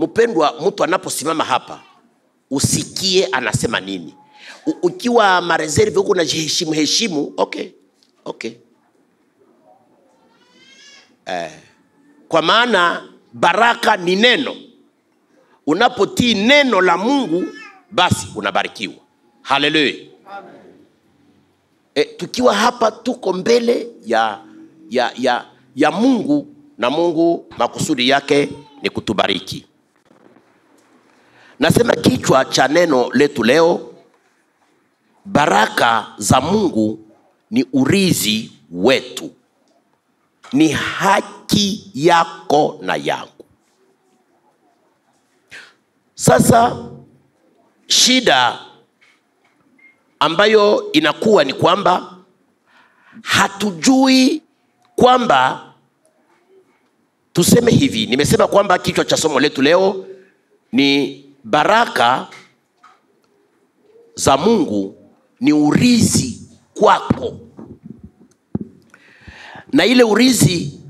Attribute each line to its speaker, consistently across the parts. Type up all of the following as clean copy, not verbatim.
Speaker 1: mpendwa, mtu anaposimama hapa usikie anasema nini. Ukiwa mareserve huko na heshimu, okay. Kwa maana baraka ni neno. Unapotii neno la Mungu basi unabarikiwa. Haleluya. Tukiwa hapa tuko mbele ya Mungu, na Mungu makusudi yake ni kutubariki. Nasema kichwa cha neno letu leo, baraka za Mungu ni urithi wetu, ni haki yako na yangu. Sasa shida ambayo inakuwa ni kwamba hatujui kwamba, tuseme hivi, nimesema kwamba kichwa cha somo letu leo ni baraka za Mungu ni urithi kwako. Na ile urithi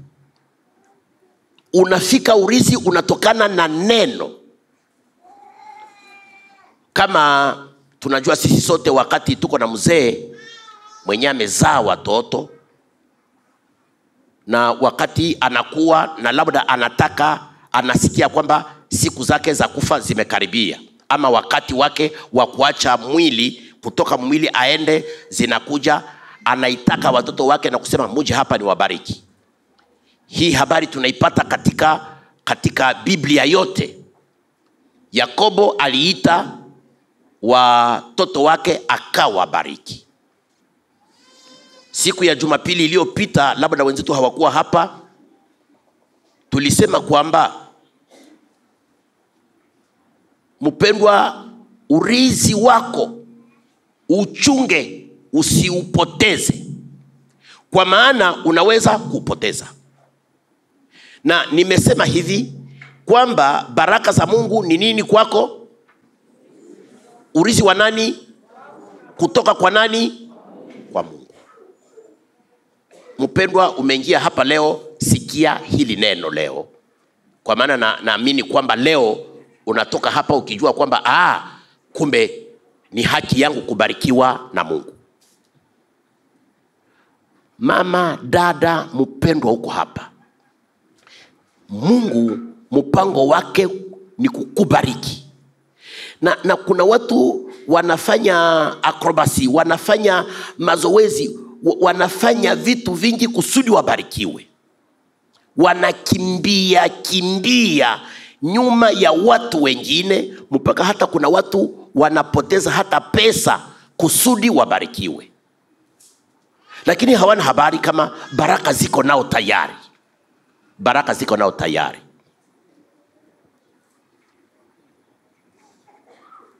Speaker 1: urithi unatokana na neno. Kama tunajua sisi sote, wakati tuko na mzee mwenye amezaa watoto, na wakati anakuwa na labda anasikia kwamba siku zake za kufa zimekaribia, ama wakati wake wa kuacha mwili, kutoka mwili aende zinakuja, anaitaka watoto wake na kusema muje hapa ni wabariki. Hii habari tunaipata katika Biblia yote. Yakobo aliita watoto wake akawabariki. Siku ya Jumapili iliyopita, labda wenzetu hawakuwa hapa, tulisema kwamba mpendwa, urithi wako uchunge, usiupoteze, kwa maana unaweza kupoteza. Na nimesema hivi kwamba baraka za Mungu ni nini kwako? Urithi wa nani? Kutoka kwa nani? Kwa Mungu. Mpendwa, umeingia hapa leo, sikia hili neno leo, kwa maana naamini kwamba leo unatoka hapa ukijua kwamba kumbe ni haki yangu kubarikiwa na Mungu. Mama, dada, mpendwa huko hapa, Mungu mpango wake ni kukubariki. Na kuna watu wanafanya akrobasi, wanafanya mazoezi, wanafanya vitu vingi kusudi wabarikiwe. Wanakimbia nyuma ya watu wengine, mpaka hata kuna watu wanapoteza hata pesa kusudi wabarikiwe. Lakini hawana habari kama baraka ziko nao tayari. Baraka ziko nao tayari.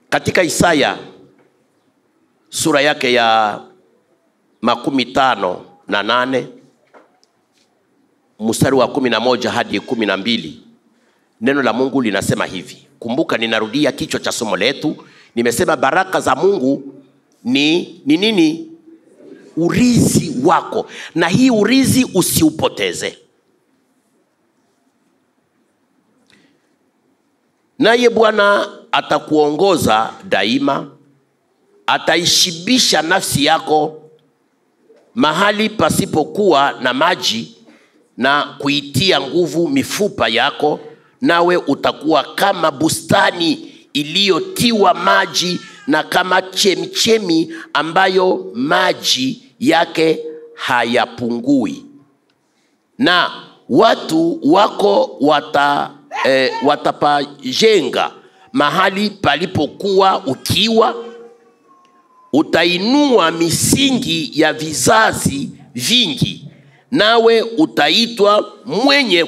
Speaker 1: Katika Isaya sura yake ya 58 mstari wa 11 hadi 12, neno la Mungu linasema hivi. Kumbuka, ninarudia kichwa cha somo letu. Nimesema baraka za Mungu ni nini? Urithi wako, na hii urithi usiupoteze. Naye Bwana atakuongoza daima, ataishibisha nafsi yako mahali pasipokuwa na maji, na kuitia nguvu mifupa yako, nawe utakuwa kama bustani iliyotiwa maji, na kama chemichemi ambayo maji yake hayapungui. Na watu wako watapajenga mahali palipokuwa ukiwa, utainua misingi ya vizazi vingi, nawe utaitwa mwenye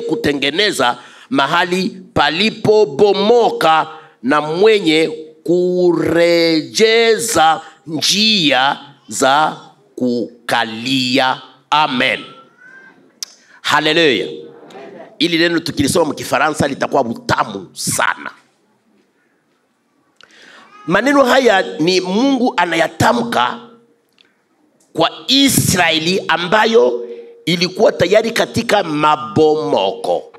Speaker 1: kutengeneza mahali palipobomoka, na mwenye kurejeza njia za kukalia. Amen. Haleluya. Ili neno tukilisoma mkifaransa litakuwa mtamu sana. Maneno haya ni Mungu anayatamka kwa Israeli ambayo ilikuwa tayari katika mabomoko.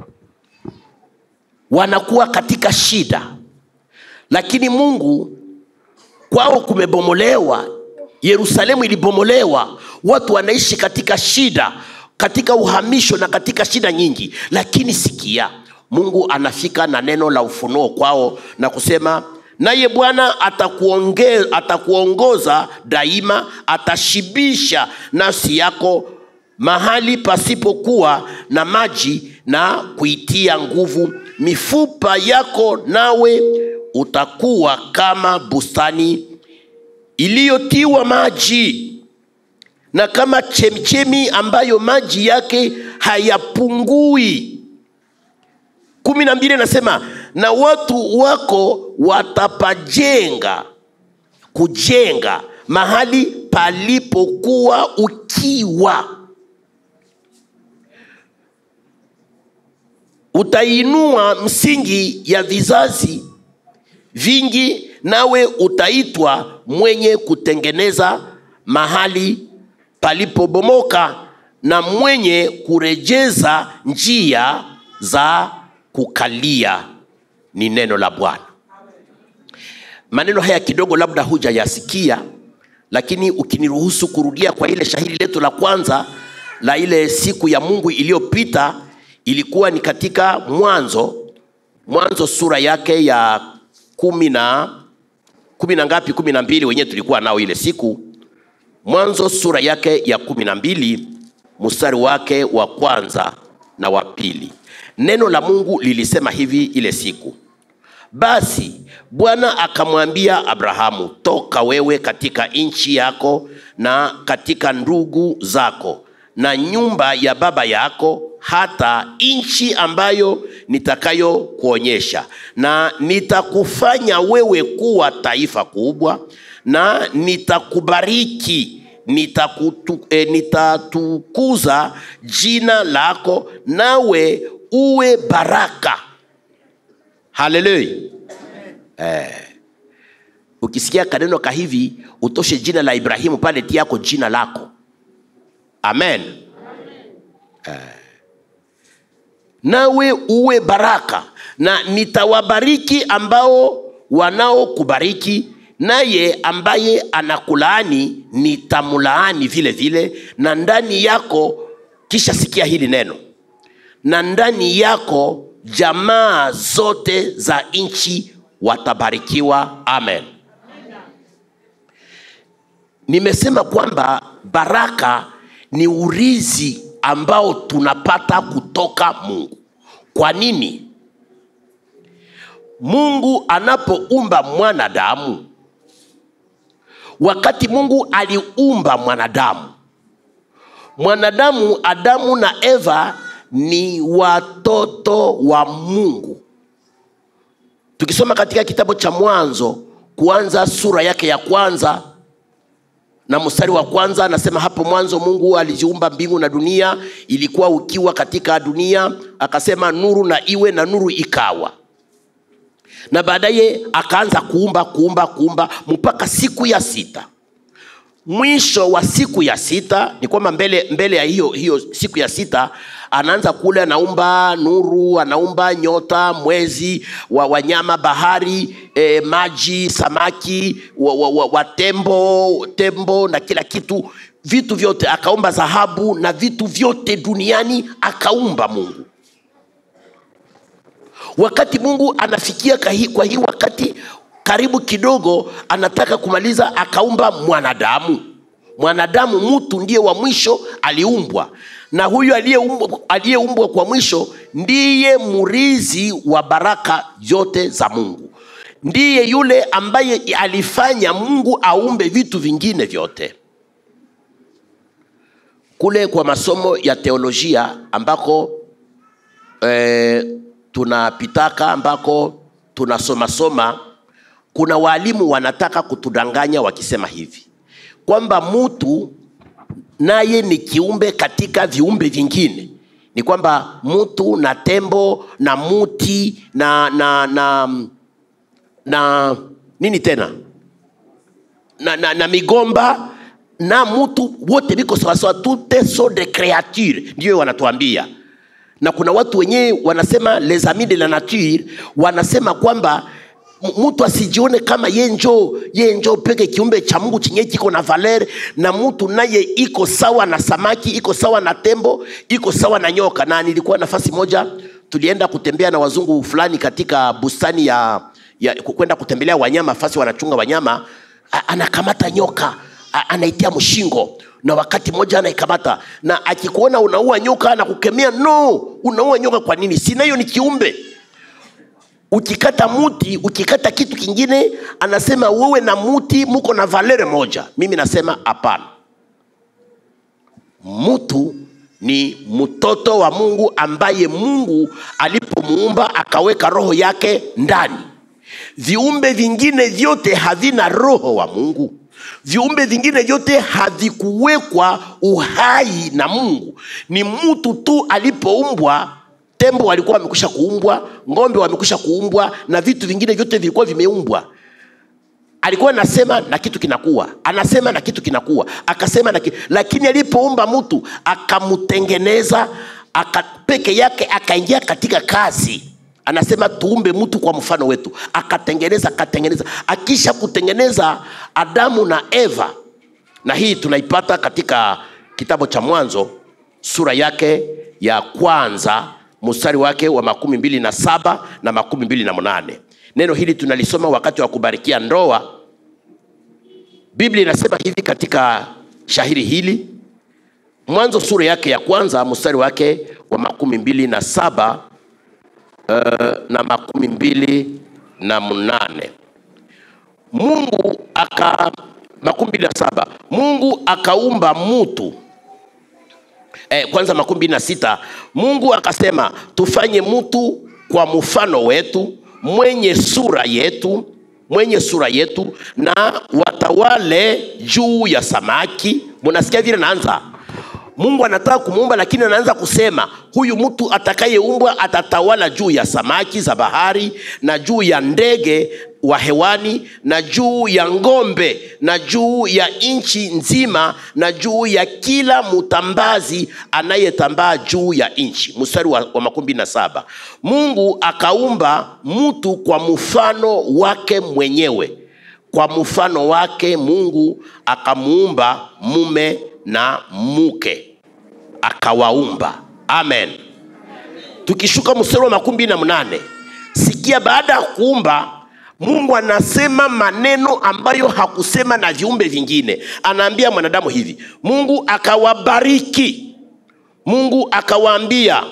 Speaker 1: wanakuwa katika shida, lakini Mungu kwao kumebomolewa. Yerusalemu ilibomolewa, watu wanaishi katika shida, katika uhamisho na katika shida nyingi. Lakini sikia, Mungu anafika na neno la ufunuo kwao na kusema, naye Bwana atakuongoza daima, atashibisha nafsi yako mahali pasipokuwa na maji, na kuitia nguvu mifupa yako, nawe utakuwa kama bustani iliyotiwa maji, na kama chemchemi ambayo maji yake hayapungui. 12 nasema, na watu wako kujenga mahali palipokuwa ukiwa. Utainua msingi ya vizazi vingi, nawe utaitwa mwenye kutengeneza mahali palipobomoka, na mwenye kurejeza njia za kukalia. Ni neno la Bwana. Maneno haya kidogo labda hujayasikia, lakini ukiniruhusu kurudia kwa ile shahidi letu la kwanza la ile siku ya Mungu iliyopita, ilikuwa ni katika Mwanzo sura yake ya 12 wenyewe tulikuwa nao ile siku. Mwanzo sura yake ya 12 mstari wake wa kwanza na wa pili. Neno la Mungu lilisema hivi ile siku: basi Bwana akamwambia Abrahamu, toka wewe katika nchi yako na katika ndugu zako na nyumba ya baba yako, hata nchi ambayo nitakayo kuonyesha, na nitakufanya wewe kuwa taifa kubwa, na nitakubariki, nitatukuza jina lako, nawe uwe baraka. Haleluya. Ukisikia kaneno kahivi, utoshe jina la Ibrahimu pale, tiako jina lako. Amen. Nawe uwe baraka, na nitawabariki ambao wanaokubariki, naye ambaye anakulaani nitamlaani vile vile, na ndani yako, kisha sikia hili neno, na ndani yako jamaa zote za nchi watabarikiwa. Amen. Nimesema kwamba baraka ni urithi ambao tunapata kutoka Mungu. Kwa nini? Mungu anapoumba mwanadamu, wakati Mungu aliumba mwanadamu, Adamu na Eva ni watoto wa Mungu. Tukisoma katika kitabu cha Mwanzo, kuanza sura yake ya kwanza na mstari wa kwanza, anasema, hapo mwanzo Mungu aliziumba mbingu na dunia, ilikuwa ukiwa katika dunia, akasema nuru na iwe, na nuru ikawa. Na baadaye akaanza kuumba mpaka siku ya sita. Mwisho wa siku ya sita ni kwamba mbele ya hiyo siku ya sita, anaanza kule, anaumba nuru, anaumba nyota, mwezi, wanyama bahari, maji, samaki, tembo na kila kitu, vitu vyote. Akaumba dhahabu na vitu vyote duniani akaumba Mungu. Wakati Mungu anafikia kwa hii wakati karibu kidogo anataka kumaliza, akaumba mwanadamu. Mtu ndiye wa mwisho aliumbwa, na huyu aliyeumbwa kwa mwisho ndiye murithi wa baraka zote za Mungu. Ndiye yule ambaye alifanya Mungu aumbe vitu vingine vyote. Kule kwa masomo ya teolojia ambako tunapitaka, ambako tunasoma, kuna walimu wanataka kutudanganya wakisema hivi kwamba mtu naye ni kiumbe katika viumbe vingine. Ni kwamba mtu na tembo na muti na nini tena na migomba na mtu wote biko sawa, toutes sortes de créatures, ndio wanatuambia. Na kuna watu wenyewe wanasema les amis de la nature, wanasema kwamba mtu asijione kama ye njo peke kiumbe cha Mungu chenye kiko na valer, na mtu naye iko sawa na samaki, iko sawa na tembo, iko sawa na nyoka. Na nilikuwa nafasi moja tulienda kutembea na wazungu fulani katika bustani ya kwenda kutembelea wanyama, fasi wanachunga wanyama. Anakamata nyoka, anaitia mshingo, na wakati moja anaikamata, na akikuona unaua nyoka na kukemea, no, unaua nyoka kwa nini? Sina hiyo ni kiumbe. Ukikata muti, ukikata kitu kingine, anasema wewe na muti muko na valere moja. Mimi nasema hapana. Mtu ni mtoto wa Mungu ambaye Mungu alipomuumba akaweka roho yake ndani. Viumbe vingine vyote havina roho wa Mungu. Viumbe vingine vyote havikuwekwa uhai na Mungu. Ni mtu tu alipoumbwa. Tembo walikuwa wamekwisha kuumbwa, ng'ombe wamekwisha kuumbwa, na vitu vingine vyote vilikuwa vimeumbwa. Alikuwa anasema na kitu kinakuwa, anasema na kitu kinakuwa, akasema na lakini alipoumba mtu akamutengeneza, peke yake akaingia katika kazi. Anasema tuumbe mtu kwa mfano wetu. Akatengeneza. Akisha kutengeneza Adamu na Eva, na hii tunaipata katika kitabu cha Mwanzo sura yake ya kwanza mstari wake wa 27 na 28. Neno hili tunalisoma wakati wa kubarikia ndoa. Biblia inasema hivi katika shahiri hili, Mwanzo sura yake ya kwanza mstari wake wa 27 na 28. Mungu 27. Mungu akaumba mtu. Kwanza 26. Mungu akasema tufanye mtu kwa mfano wetu, mwenye sura yetu, na watawale juu ya samaki. Mnasikia vile naanza? Mungu anataka kumuumba, lakini anaanza kusema huyu mtu atakayeumbwa atatawala juu ya samaki za bahari, na juu ya ndege wa hewani, na juu ya ngombe, na juu ya nchi nzima, na juu ya kila mutambazi anayetambaa juu ya nchi. Mstari wa 27. Mungu akaumba mtu kwa mfano wake mwenyewe. Kwa mfano wake Mungu akamuumba, mume na mke akawaumba. Amen. Tukishuka mstari wa 28. Sikia, baada ya kuumba, Mungu anasema maneno ambayo hakusema na viumbe vingine. Anaambia mwanadamu hivi. Mungu akawabariki. Mungu akawaambia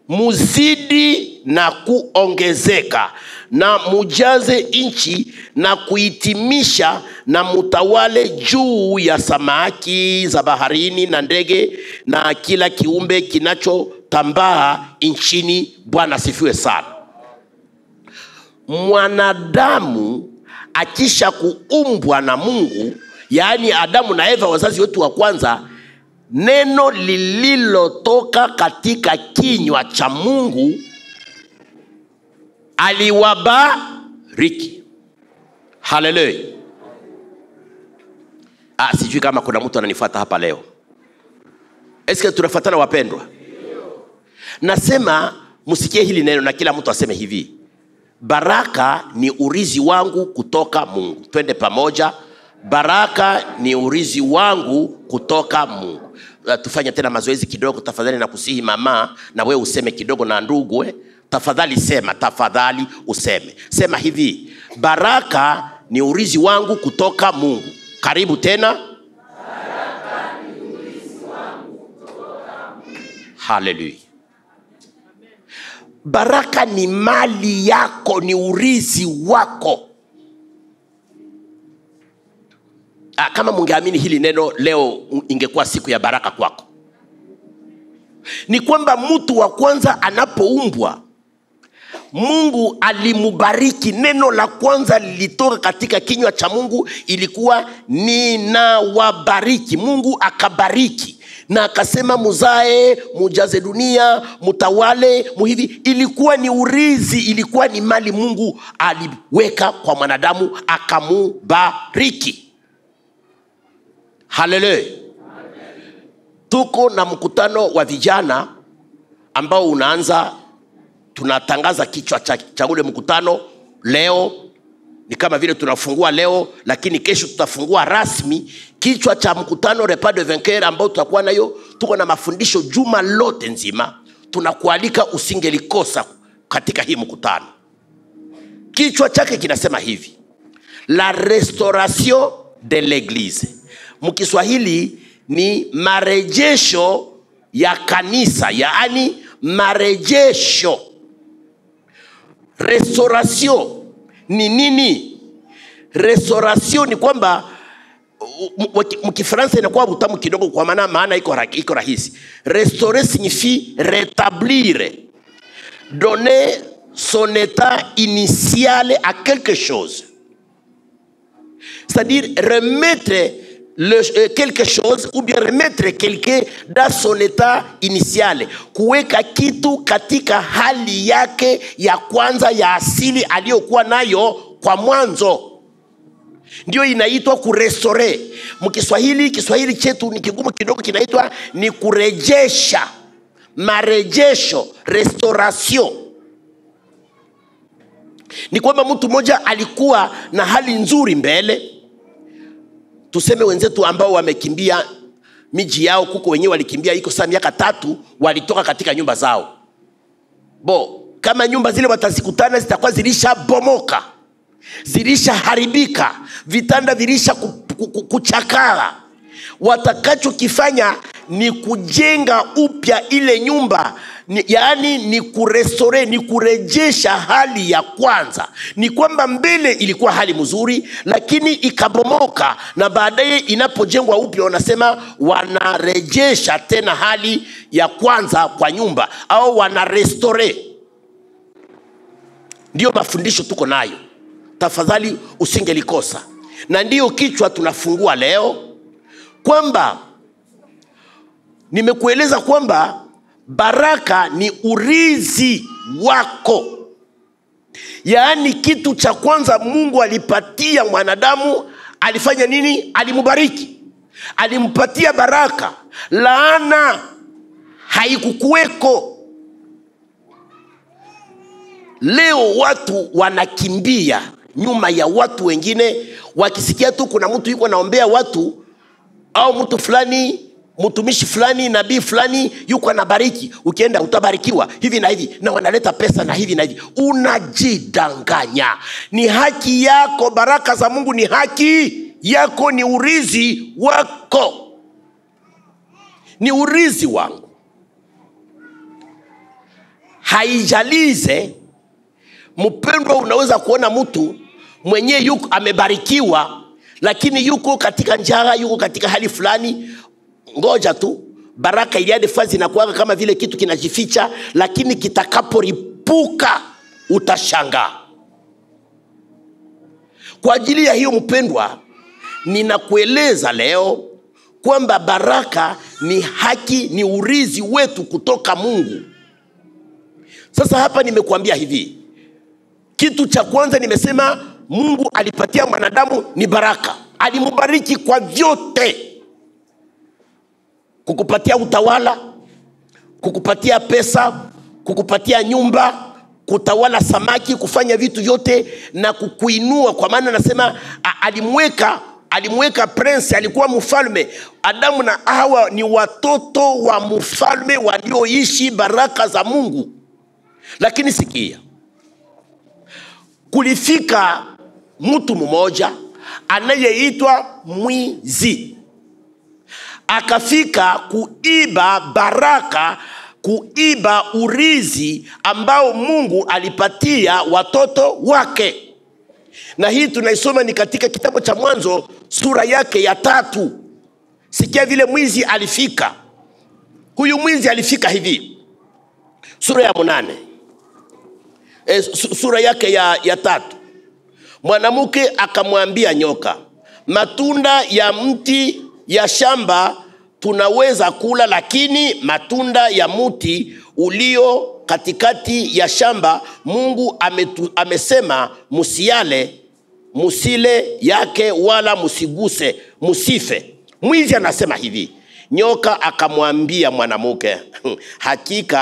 Speaker 1: muzidi na kuongezeka, na mujaze nchi na kuitimisha, na mutawale juu ya samaki za baharini na ndege na kila kiumbe kinachotambaa nchini. Bwana asifiwe sana. Mwanadamu akisha kuumbwa na Mungu, yaani Adamu na Eva, wazazi wetu wa kwanza, neno lililotoka katika kinywa cha Mungu aliwabariki. Haleluya. Sijui kama kuna mtu ananifuata hapa leo. Eske tunafuatana wapendwa? Nasema msikie hili neno na kila mtu aseme hivi: baraka ni urithi wangu kutoka Mungu. Twende pamoja. Baraka ni urithi wangu kutoka Mungu. Tufanye tena mazoezi kidogo tafadhali, na kusihi mama, na wewe useme kidogo, na ndugu tafadhali sema, tafadhali useme. Sema hivi: baraka ni urithi wangu kutoka Mungu. Karibu tena. Baraka ni urithi wangu kutoka Mungu. Haleluya. Baraka ni mali yako, ni urithi wako. Kama mungeamini hili neno leo, ingekuwa siku ya baraka kwako. Ni kwamba mtu wa kwanza anapoumbwa, Mungu alimubariki. Neno la kwanza lilitoka katika kinywa cha Mungu, ilikuwa ninawabariki. Mungu akabariki na akasema muzae, mujaze dunia, mutawale, muhivi. Ilikuwa ni urithi, ilikuwa ni mali Mungu aliweka kwa mwanadamu, akamubariki. Haleluya. Tuko na mkutano wa vijana ambao unaanza, tunatangaza kichwa cha ule mkutano leo. Ni kama vile tunafungua leo, lakini kesho tutafungua rasmi kichwa cha mkutano Repas de Vainqueur, ambao tutakuwa nayo. Tuko na mafundisho juma lote nzima, tunakualika usingelikosa katika hii mkutano. Kichwa chake kinasema hivi: la restauration de l'église. Mkiswahili ni marejesho ya kanisa, yaani marejesho. Restauration ni nini? Restauration ni kwamba mkifaransa inakuwa butamu kidogo, kwa maana iko rahisi. Restaurer signifie rétablir, donner son état initial à quelque chose. C'est-à-dire remettre quelque chose, ou bien remettre quelqu'un dans son état initial. Kuweka kitu katika hali yake ya kwanza ya asili aliyokuwa nayo kwa mwanzo. Ndio inaitwa kurestore. Kiswahili chetu ni kigumu kidogo, kinaitwa ni kurejesha. Marejesho, restauration. Ni kwamba mtu mmoja alikuwa na hali nzuri mbele. Tuseme wenzetu ambao wamekimbia miji yao, kuko wenyewe walikimbia iko saa miaka 3, walitoka katika nyumba zao. Kama nyumba zile watazikutana zitakuwa zilisha bomoka, zilisha haribika, vitanda vilisha kuchakara. Watakachokifanya ni kujenga upya ile nyumba, yaani ni kurestore, ni kurejesha hali ya kwanza. Ni kwamba mbele ilikuwa hali mzuri, lakini ikabomoka, na baadaye inapojengwa upya wanasema wanarejesha tena hali ya kwanza kwa nyumba, au wanarestore. Ndio mafundisho tuko nayo, tafadhali usingelikosa. Na ndio kichwa tunafungua leo, kwamba nimekueleza kwamba baraka ni urithi wako. Yaani kitu cha kwanza Mungu alipatia mwanadamu, alifanya nini? Alimubariki, alimpatia baraka. Laana haikukuweko. Leo watu wanakimbia nyuma ya watu wengine, wakisikia tu kuna mtu yuko naombea watu, au mtu fulani, mtumishi fulani, nabii fulani yuko anabariki, ukienda utabarikiwa hivi na hivi, na wanaleta pesa na hivi na hivi. Unajidanganya. Ni haki yako, baraka za Mungu ni haki yako, ni urithi wako, ni urithi wangu. Haijalize mpendwa, unaweza kuona mtu mwenye yuko amebarikiwa, lakini yuko katika njaa, yuko katika hali fulani. Ngoja tu, baraka iliade fazi na kuanga kama vile kitu kinajificha, lakini kitakaporipuka utashangaa. Kwa ajili ya hiyo mpendwa, ninakueleza leo kwamba baraka ni haki, ni urithi wetu kutoka Mungu. Sasa hapa nimekuambia hivi, kitu cha kwanza nimesema Mungu alipatia mwanadamu ni baraka. Alimubariki kwa vyote. Kukupatia utawala, kukupatia pesa, kukupatia nyumba, kutawala samaki, kufanya vitu vyote na kukuinua. Kwa maana nasema alimweka prince, alikuwa mfalme. Adamu na Hawa ni watoto wa mfalme walioishi baraka za Mungu. Lakini sikia, kulifika mtu mmoja anayeitwa mwizi. Akafika kuiba baraka, kuiba urithi ambao Mungu alipatia watoto wake. Na hii tunaisoma ni katika kitabu cha Mwanzo sura yake ya 3. Sikia vile mwizi alifika. Huyu mwizi alifika hivi. Sura ya 8. Sura yake ya 3. Mwanamke akamwambia nyoka, matunda ya mti ya shamba tunaweza kula, lakini matunda ya mti ulio katikati ya shamba Mungu amesema musiale, musile yake wala musiguse, musife. Mwizi anasema hivi, Nyoka akamwambia mwanamke, hakika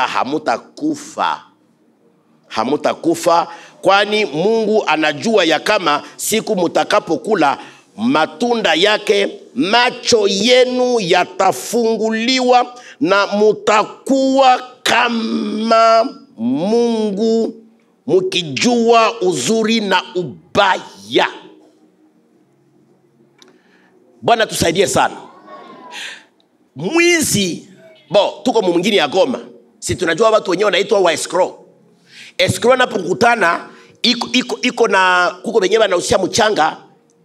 Speaker 1: hamutakufa, kwani Mungu anajua ya kama siku mutakapokula matunda yake macho yenu yatafunguliwa na mutakuwa kama Mungu, mukijua uzuri na ubaya. Bwana tusaidie sana. Mwizi, tuko mwingine ya Goma. Si tunajua watu wenyewe wanaitwa wa escrow. Escrow napokutana iko na kuko wenyewe wanahusia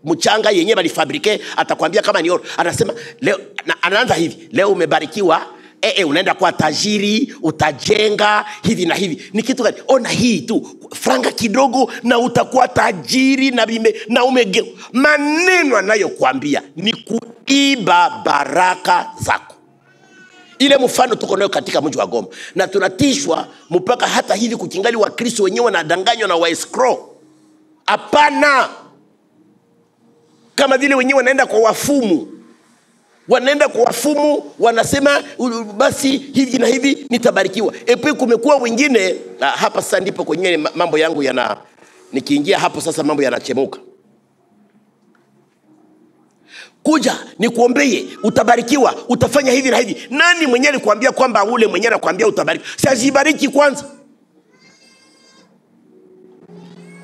Speaker 1: mchanga yenyewe balifabrike, atakwambia kama ni oro. Anasema leo anaanza hivi, leo umebarikiwa, unaenda kwa tajiri, utajenga hivi na hivi. Ni kitu gani? Ona hii tu, franga kidogo na utakuwa tajiri na umege. Maneno anayokuambia ni kuiba baraka zako. Ile mfano tuko nayo katika mji wa Goma, na tunatishwa mpaka hata hivi kukingali wa Kristo wenyewe wanadanganywa na wa escrow. Hapana. Kama vile wenyewe wanaenda kwa wafumu, wanasema basi hivi na hivi nitabarikiwa. Epe kumekuwa wengine, hapa sasa ndipo kwenye mambo yangu nikiingia hapo sasa mambo yanachemuka. Kuja nikuombee utabarikiwa, utafanya hivi na hivi. Nani mwenyewe alikwambia kwamba ule mwenyewe anakuambia utabarikiwa? Sijibariki kwanza.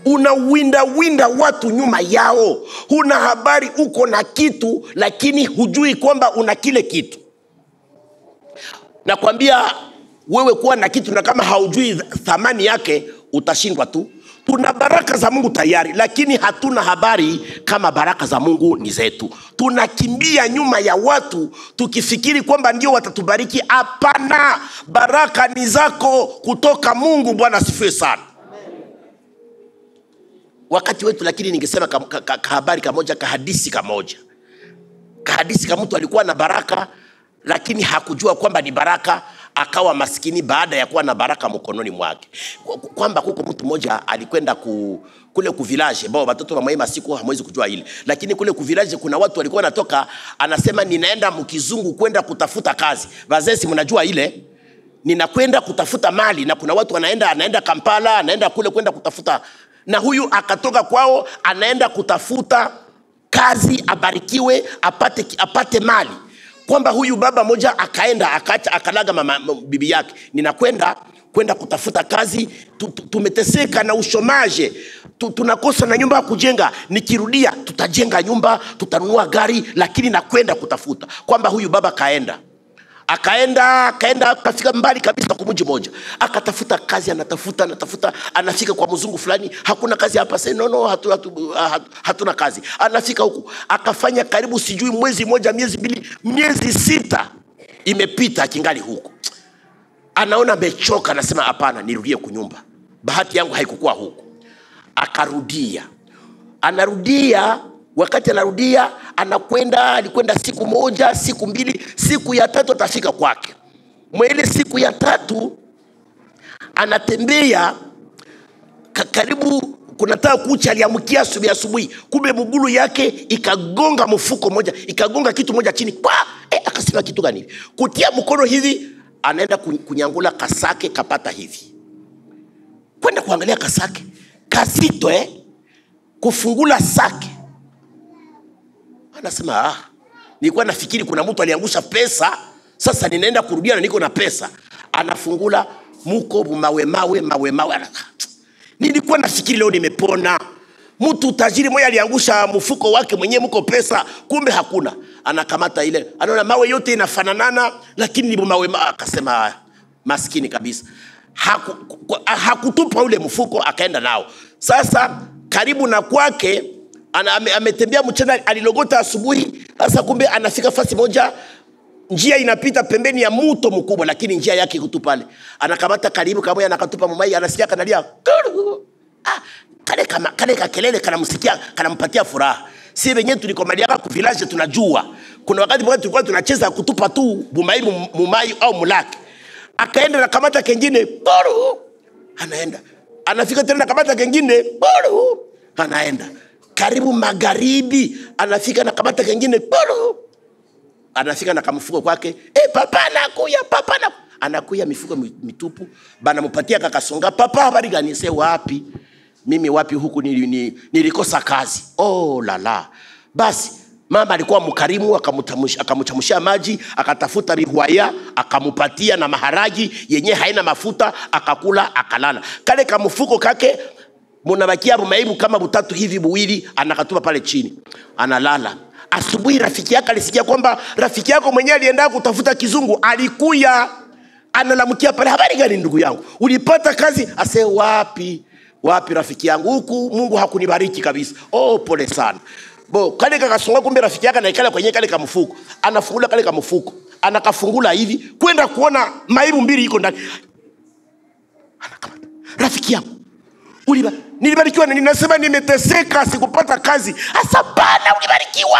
Speaker 1: Unawinda watu nyuma yao. Huna habari uko na kitu, lakini hujui kwamba una kile kitu. Nakwambia wewe kuwa na kitu na kama haujui thamani yake, utashindwa tu. Tuna baraka za Mungu tayari, lakini hatuna habari kama baraka za Mungu ni zetu. Tunakimbia nyuma ya watu tukifikiri kwamba ndio watatubariki. Hapana, baraka ni zako kutoka Mungu. Bwana asifiwe sana. Wakati wetu, lakini ningesema habari kamoja, kahadisi kamoja. Kahadisi kama mtu alikuwa na baraka, lakini hakujua kwamba ni baraka, akawa maskini baada ya kuwa na baraka mkononi mwake. Kwamba kuko mtu mmoja alikwenda kule ku village, watoto wa mwema siku hamwezi kujua ile. Lakini kule ku village kuna watu walikuwa natoka, anasema ninaenda mkizungu kwenda kutafuta kazi. Wazee mnajua ile, ninakwenda kutafuta mali, na kuna watu anaenda Kampala, anaenda kule kwenda kutafuta. Na huyu akatoka kwao, anaenda kutafuta kazi, abarikiwe, apate mali. Kwamba huyu baba moja akaenda akalaga bibi yake, ninakwenda kutafuta kazi, tumeteseka na ushomaje, tunakosa na nyumba ya kujenga, nikirudia tutajenga nyumba, tutanunua gari, lakini nakwenda kutafuta. Kwamba huyu baba akaenda akafika mbali kabisa kwa mji moja, akatafuta kazi, anatafuta, anafika kwa mzungu fulani, hakuna kazi hapa. Sasa hatuna kazi. Anafika huku, akafanya karibu sijui mwezi moja, miezi mbili, miezi 6 imepita akingali huku. Anaona amechoka, anasema hapana, nirudie kunyumba, bahati yangu haikukuwa huku. Anarudia. Wakati anarudia, alikwenda siku moja, siku mbili, siku ya 3 atafika kwake. Mwele siku ya 3 anatembea karibu, kunataka kucha, aliamkia asubuhi, kumbe mgulu yake ikagonga mfuko moja, ikagonga kitu moja chini. Akasema kitu gani? Kutia mkono hivi, anaenda kunyangula kasake, kapata hivi. Kwenda kuangalia kasake, kazito kufungula sake. Anasema nilikuwa nafikiri kuna mtu aliangusha pesa, sasa ninaenda kurudia na niko na pesa. Anafungula, muko mawe. Nilikuwa nafikiri leo nimepona. Mtu tajiri mmoja aliangusha mfuko wake mwenyewe, muko pesa, kumbe hakuna. Anakamata ile, anaona mawe yote inafananana, lakini ni mawe. Akasema maskini kabisa, hakutupa ule mfuko, akaenda nao. Sasa karibu na kwake, ametembea mchana, alilogota asubuhi. Sasa kumbe anafika fasi moja, njia inapita pembeni ya mto mkubwa, lakini njia yake iko tu pale. Anakamata karibu kama anakatupa mumai, anasikia kanalia. Kale kelele kanamsikia, kanampatia furaha. Si wenyewe tulikomalia kwa village tunajua. Kuna wakati mmoja tulikuwa tunacheza kutupa tu mumai au mulaki. Akaenda na kamata kengine, anaenda. Anafika tena na kamata kengine, anaenda. Karibu magharibi, anafika na kamata kengine, anafika na kamfuko kwake, papa anakuya, papa anakuya mifuko mitupu, bana mpatia kakasonga, papa habari gani? Sasa wapi? Mimi wapi, huku nilikosa kazi. Oh lala. Basi mama alikuwa mkarimu, akamchamushia maji, akatafuta rihuaya, akamupatia na maharagi yenye haina mafuta, akakula, akalala. Kale kamfuko kake munabakia bumaibu kama butatu hivi buwili, anakatupa pale chini, analala. Asubuhi rafiki yake alisikia kwamba rafiki yako mwenyewe alienda kutafuta kizungu, alikuya, analamkia pale, habari gani ndugu yangu? Ulipata kazi? Ase wapi? Wapi rafiki yangu, huku Mungu hakunibariki kabisa. Oh pole sana. Kale kakasonga, kumbe rafiki yake anaikala kwenye kale kamfuko. Anafungula kale kamfuko, anakafungula hivi, kwenda kuona maibu mbili iko ndani. Anakamata, rafiki yangu, nilibarikiwa, ninasema nimeteseka, sikupata kazi. Asa bana, ulibarikiwa.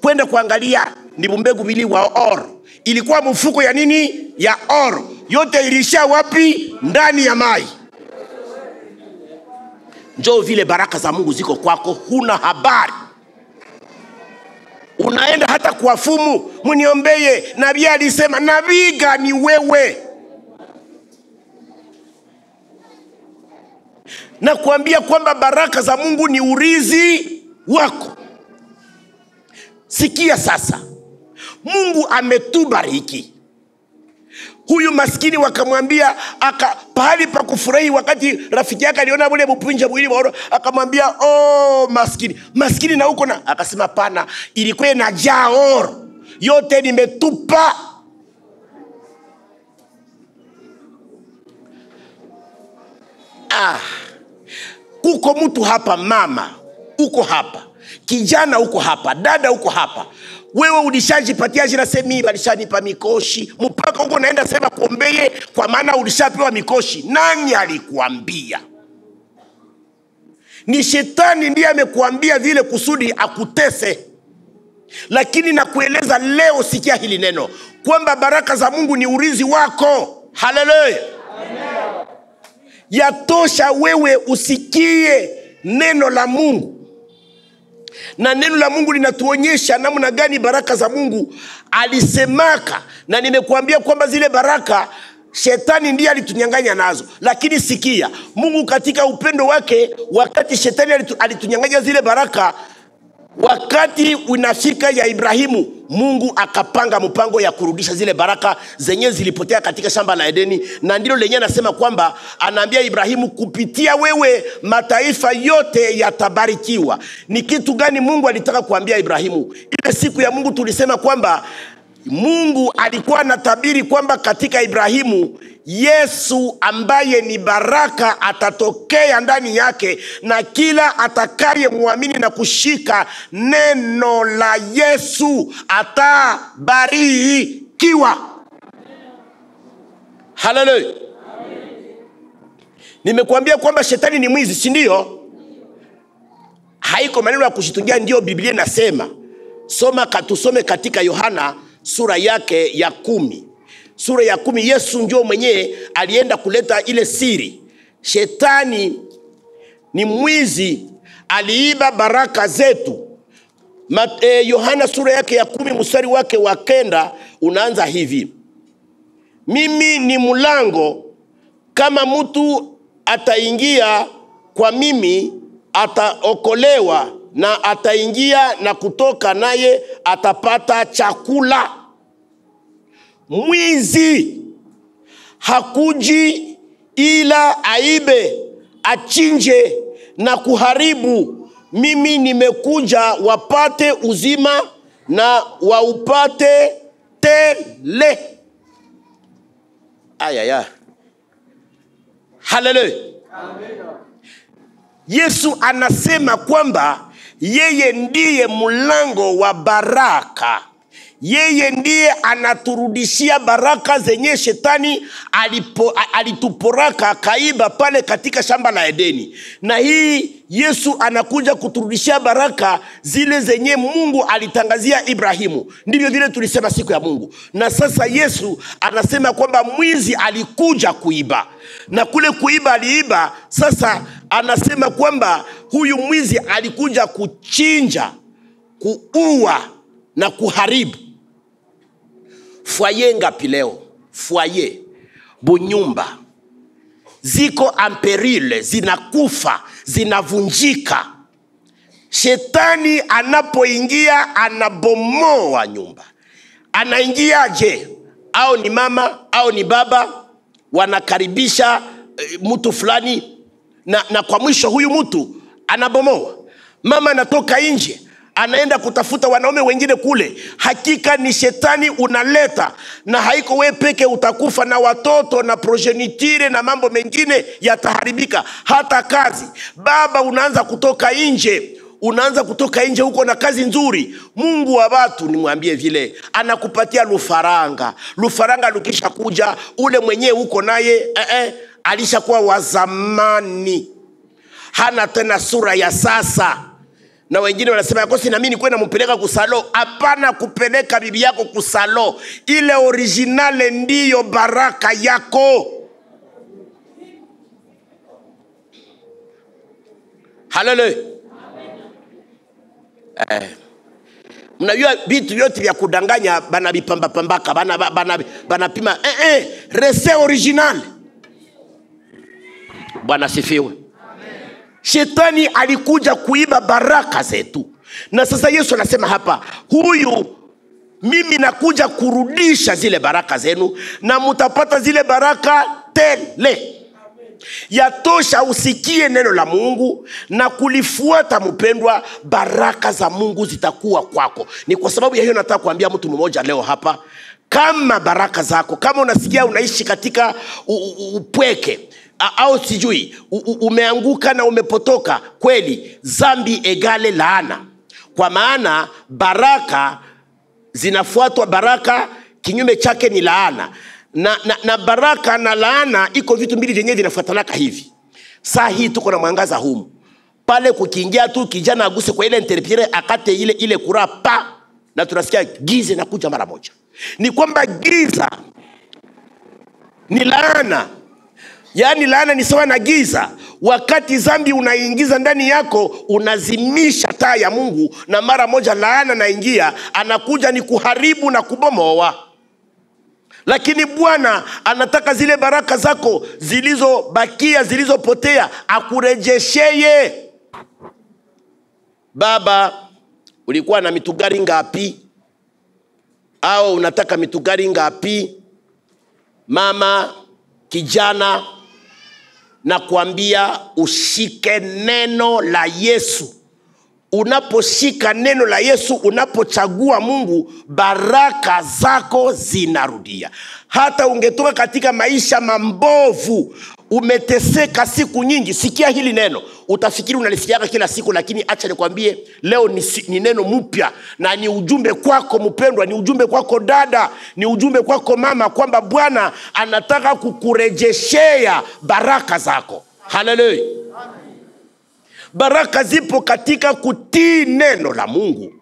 Speaker 1: Kwenda kuangalia ni bumbegu bili wa oro. Ilikuwa mfuko ya nini? Ya oro. Yote ilisha wapi? Ndani ya mai. Njoo vile baraka za Mungu ziko kwako, huna habari. Unaenda hata kuwafumu, muniombeye, nabii alisema. Nabii gani wewe? Na kuambia kwamba baraka za Mungu ni urizi wako. Sikia sasa, Mungu ametubariki. Huyu maskini wakamwambia, pahali pa kufurahi, wakati rafiki yake aliona bule bupunja bwili bora, akamwambia, oh maskini na huko na, akasema pana, ilikuwa inajaa oro, yote nimetupa. Kuko mtu hapa, mama uko hapa, kijana uko hapa, dada uko hapa, wewe ulishajipatia jina semi balishanipa mikoshi, mpaka uko naenda sema kuombeye kwa maana ulishapewa mikoshi. Nani alikuambia? Ni shetani ndiye amekuambia vile kusudi akutese. Lakini nakueleza leo, sikia hili neno, kwamba baraka za Mungu ni urizi wako. Haleluya. Amen. Yatosha wewe usikie neno la Mungu. Na neno la Mungu linatuonyesha namna gani baraka za Mungu alisemaka. Na nimekuambia kwamba zile baraka shetani ndiye alitunyang'anya nazo. Lakini sikia, Mungu katika upendo wake, wakati shetani alitunyang'anya zile baraka, wakati unafika ya Ibrahimu, Mungu akapanga mpango ya kurudisha zile baraka zenye zilipotea katika shamba la Edeni. Na ndilo lenye anasema kwamba anaambia Ibrahimu, kupitia wewe mataifa yote yatabarikiwa. Ni kitu gani Mungu alitaka kuambia Ibrahimu? Ile siku ya Mungu tulisema kwamba Mungu alikuwa anatabiri kwamba katika Ibrahimu Yesu ambaye ni baraka atatokea ndani yake, na kila atakaye muamini na kushika neno la Yesu atabarikiwa. Haleluya. Nimekuambia kwamba shetani ni mwizi, si ndio? Haiko maneno ya kushitungia, ndio Biblia inasema. Tusome katika Yohana sura yake ya 10. Sura ya 10, Yesu ndio mwenyewe alienda kuleta ile siri. Shetani ni mwizi, aliiba baraka zetu. Yohana sura yake ya 10 mstari wake wa 9 unaanza hivi: mimi ni mlango, kama mtu ataingia kwa mimi ataokolewa, na ataingia na kutoka, naye atapata chakula. Mwizi hakuji ila aibe, achinje na kuharibu. Mimi nimekuja wapate uzima na waupate tele. Ayaya. Haleluya. Amen. Yesu anasema kwamba yeye ndiye mlango wa baraka. Yeye ndiye anaturudishia baraka zenye shetani alituporaka kaiba pale katika shamba la Edeni. Na hii Yesu anakuja kuturudishia baraka zile zenye Mungu alitangazia Ibrahimu. Ndivyo vile tulisema siku ya Mungu. Na sasa Yesu anasema kwamba mwizi alikuja kuiba. Na kule kuiba aliiba. Sasa anasema kwamba huyu mwizi alikuja kuchinja, kuua na kuharibu. Foyer ngapi leo? Foyer, bunyumba ziko amperile, zinakufa, zinavunjika. Shetani anapoingia anabomoa nyumba. Anaingiaje? Au ni mama au ni baba wanakaribisha mtu fulani na kwa mwisho huyu mtu anabomoa. Mama anatoka nje anaenda kutafuta wanaume wengine kule. Hakika ni shetani unaleta, na haiko wewe peke utakufa, na watoto na progeniture na mambo mengine yataharibika, hata kazi. Baba unaanza kutoka nje huko na kazi nzuri. Mungu wa watu nimwambie vile anakupatia lufaranga lukisha kuja ule mwenyewe huko naye alishakuwa wa zamani, hana tena sura ya sasa. Na wengine wanasema yakosi na mimi nikwenda mpeleka kusalo. Hapana, kupeleka bibi yako kusalo, ile originale ndiyo baraka yako. Haleluya. Mnajua vitu vyote vya kudanganya bana bipamba pambaka bana pima rese original. Bwana sifiwe. Shetani alikuja kuiba baraka zetu. Na sasa Yesu anasema hapa, mimi nakuja kurudisha zile baraka zenu, na mutapata zile baraka tele. Yatosha usikie neno la Mungu na kulifuata mpendwa, baraka za Mungu zitakuwa kwako. Ni kwa sababu ya hiyo nataka kuambia mtu mmoja leo hapa, kama baraka zako, kama unasikia unaishi katika upweke, au sijui umeanguka na umepotoka, kweli zambi egale laana. Kwa maana baraka zinafuatwa baraka, kinyume chake ni laana. Na baraka na laana iko vitu mbili vyenyewe vinafuatanaka hivi. Saa hii tuko na mwangaza humu. Pale kukiingia tu kijana aguse kwa ile interpire akate ile kurapa, na tunasikia giza na kuja mara moja. Ni kwamba giza ni laana. Yaani laana ni sawa na giza. Wakati zambi unaingiza ndani yako, unazimisha taa ya Mungu, na mara moja laana naingia, anakuja ni kuharibu na kubomoa. Lakini Bwana anataka zile baraka zako zilizobakia, zilizopotea, akurejesheye. Baba, ulikuwa na mitugari ngapi? Au unataka mitugari ngapi? Mama, kijana, na kuambia ushike neno la Yesu. Unaposhika neno la Yesu, unapochagua Mungu, baraka zako zinarudia. Hata ungetoka katika maisha mambovu, umeteseka siku nyingi, sikia hili neno. Utafikiri unalisikiaga kila siku, lakini acha nikwambie leo ni neno mpya, na ni ujumbe kwako mpendwa, ni ujumbe kwako dada, ni ujumbe kwako mama, kwamba Bwana anataka kukurejeshea baraka zako. Haleluya. Baraka zipo katika kutii neno la Mungu.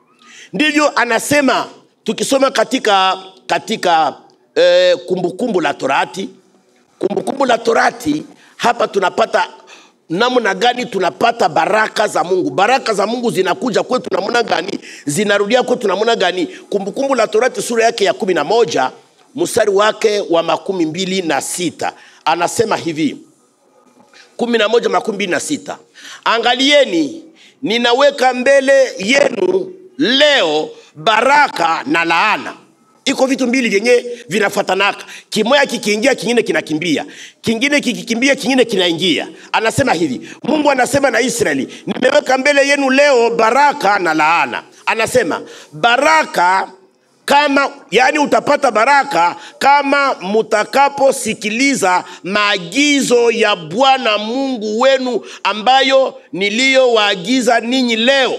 Speaker 1: Ndivyo anasema tukisoma katika kumbukumbu la Torati. Kumbukumbu la Torati, hapa tunapata namna gani tunapata baraka za Mungu. Baraka za Mungu zinakuja kwetu namna gani, zinarudia kwetu namna gani? Kumbukumbu la Torati sura yake ya 11 mstari wake wa 26 anasema hivi. 11:26. Angalieni, ninaweka mbele yenu leo baraka na laana. Iko vitu mbili vyenye vinafuatanaka. Kimoja kikiingia kingine kinakimbia. Kingine kikikimbia kingine kinaingia. Anasema hivi. Mungu anasema na Israeli, nimeweka mbele yenu leo baraka na laana. Anasema baraka yani utapata baraka kama mutakaposikiliza maagizo ya Bwana Mungu wenu ambayo niliyowaagiza ninyi leo.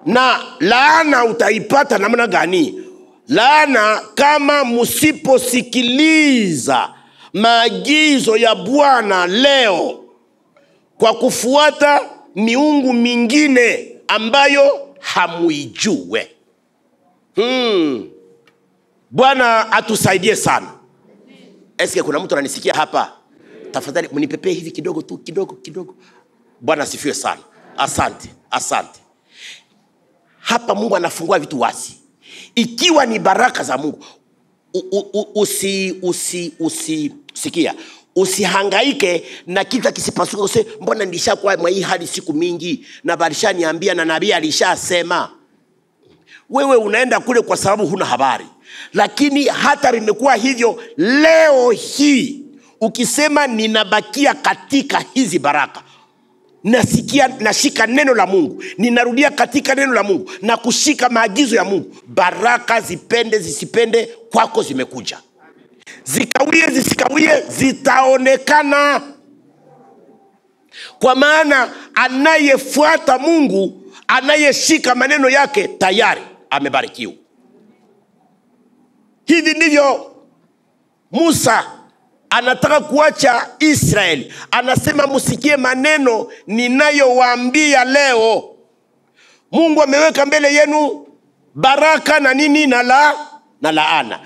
Speaker 1: Na laana utaipata namna gani? Laana kama musiposikiliza maagizo ya Bwana leo kwa kufuata miungu mingine ambayo hamuijue. Bwana atusaidie sana. Eske kuna mtu ananisikia hapa? Tafadhali mnipepee hivi kidogo tu, kidogo. Bwana asifiwe sana. Asante. Hapa Mungu anafungua vitu wazi. Ikiwa ni baraka za Mungu, sikia, usihangaike na kitu kisipasuke. Useme mbona nilishakuwa mwa hii hali siku mingi na balishaniambia na nabii alishasema. Wewe unaenda kule kwa sababu huna habari. Lakini hata limekuwa hivyo leo hii, ukisema ninabakia katika hizi baraka, nashika neno la Mungu, ninarudia katika neno la Mungu na kushika maagizo ya Mungu, baraka zipende zisipende kwako zimekuja. Zikawie zisikawie zitaonekana. Kwa maana anayefuata Mungu, anayeshika maneno yake, tayari amebarikiwa. Hivi ndivyo Musa anataka kuacha Israeli. Anasema msikie maneno ninayowaambia leo. Mungu ameweka mbele yenu baraka na nini na laana.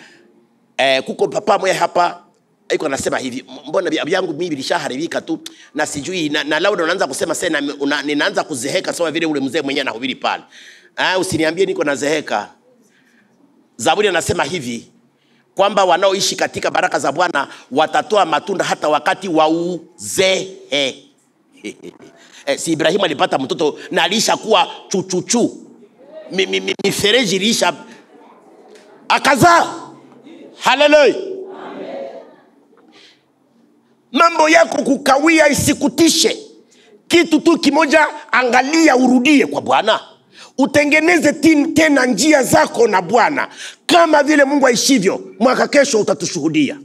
Speaker 1: Kuko papa mwe hapa iko anasema hivi, mbona vyangu mimi vilishaharibika tu na sijui na lauda unaanza kusema sasa ninaanza kuzeheka sawa vile ule mzee mwenyewe anahubiri pale. Usiniambie niko nazeheka. Zaburi anasema hivi kwamba wanaoishi katika baraka za Bwana watatoa matunda hata wakati wa uzee. Si Ibrahimu alipata mtoto na alishakuwa chuchuchu. Mifereji ilisha akazaa. Haleluya. Mambo yako kukawia isikutishe. Kitu tu kimoja, angalia urudie kwa Bwana. Utengeneze tena njia zako na Bwana. Kama vile Mungu aishivyo, mwaka kesho utatushuhudia.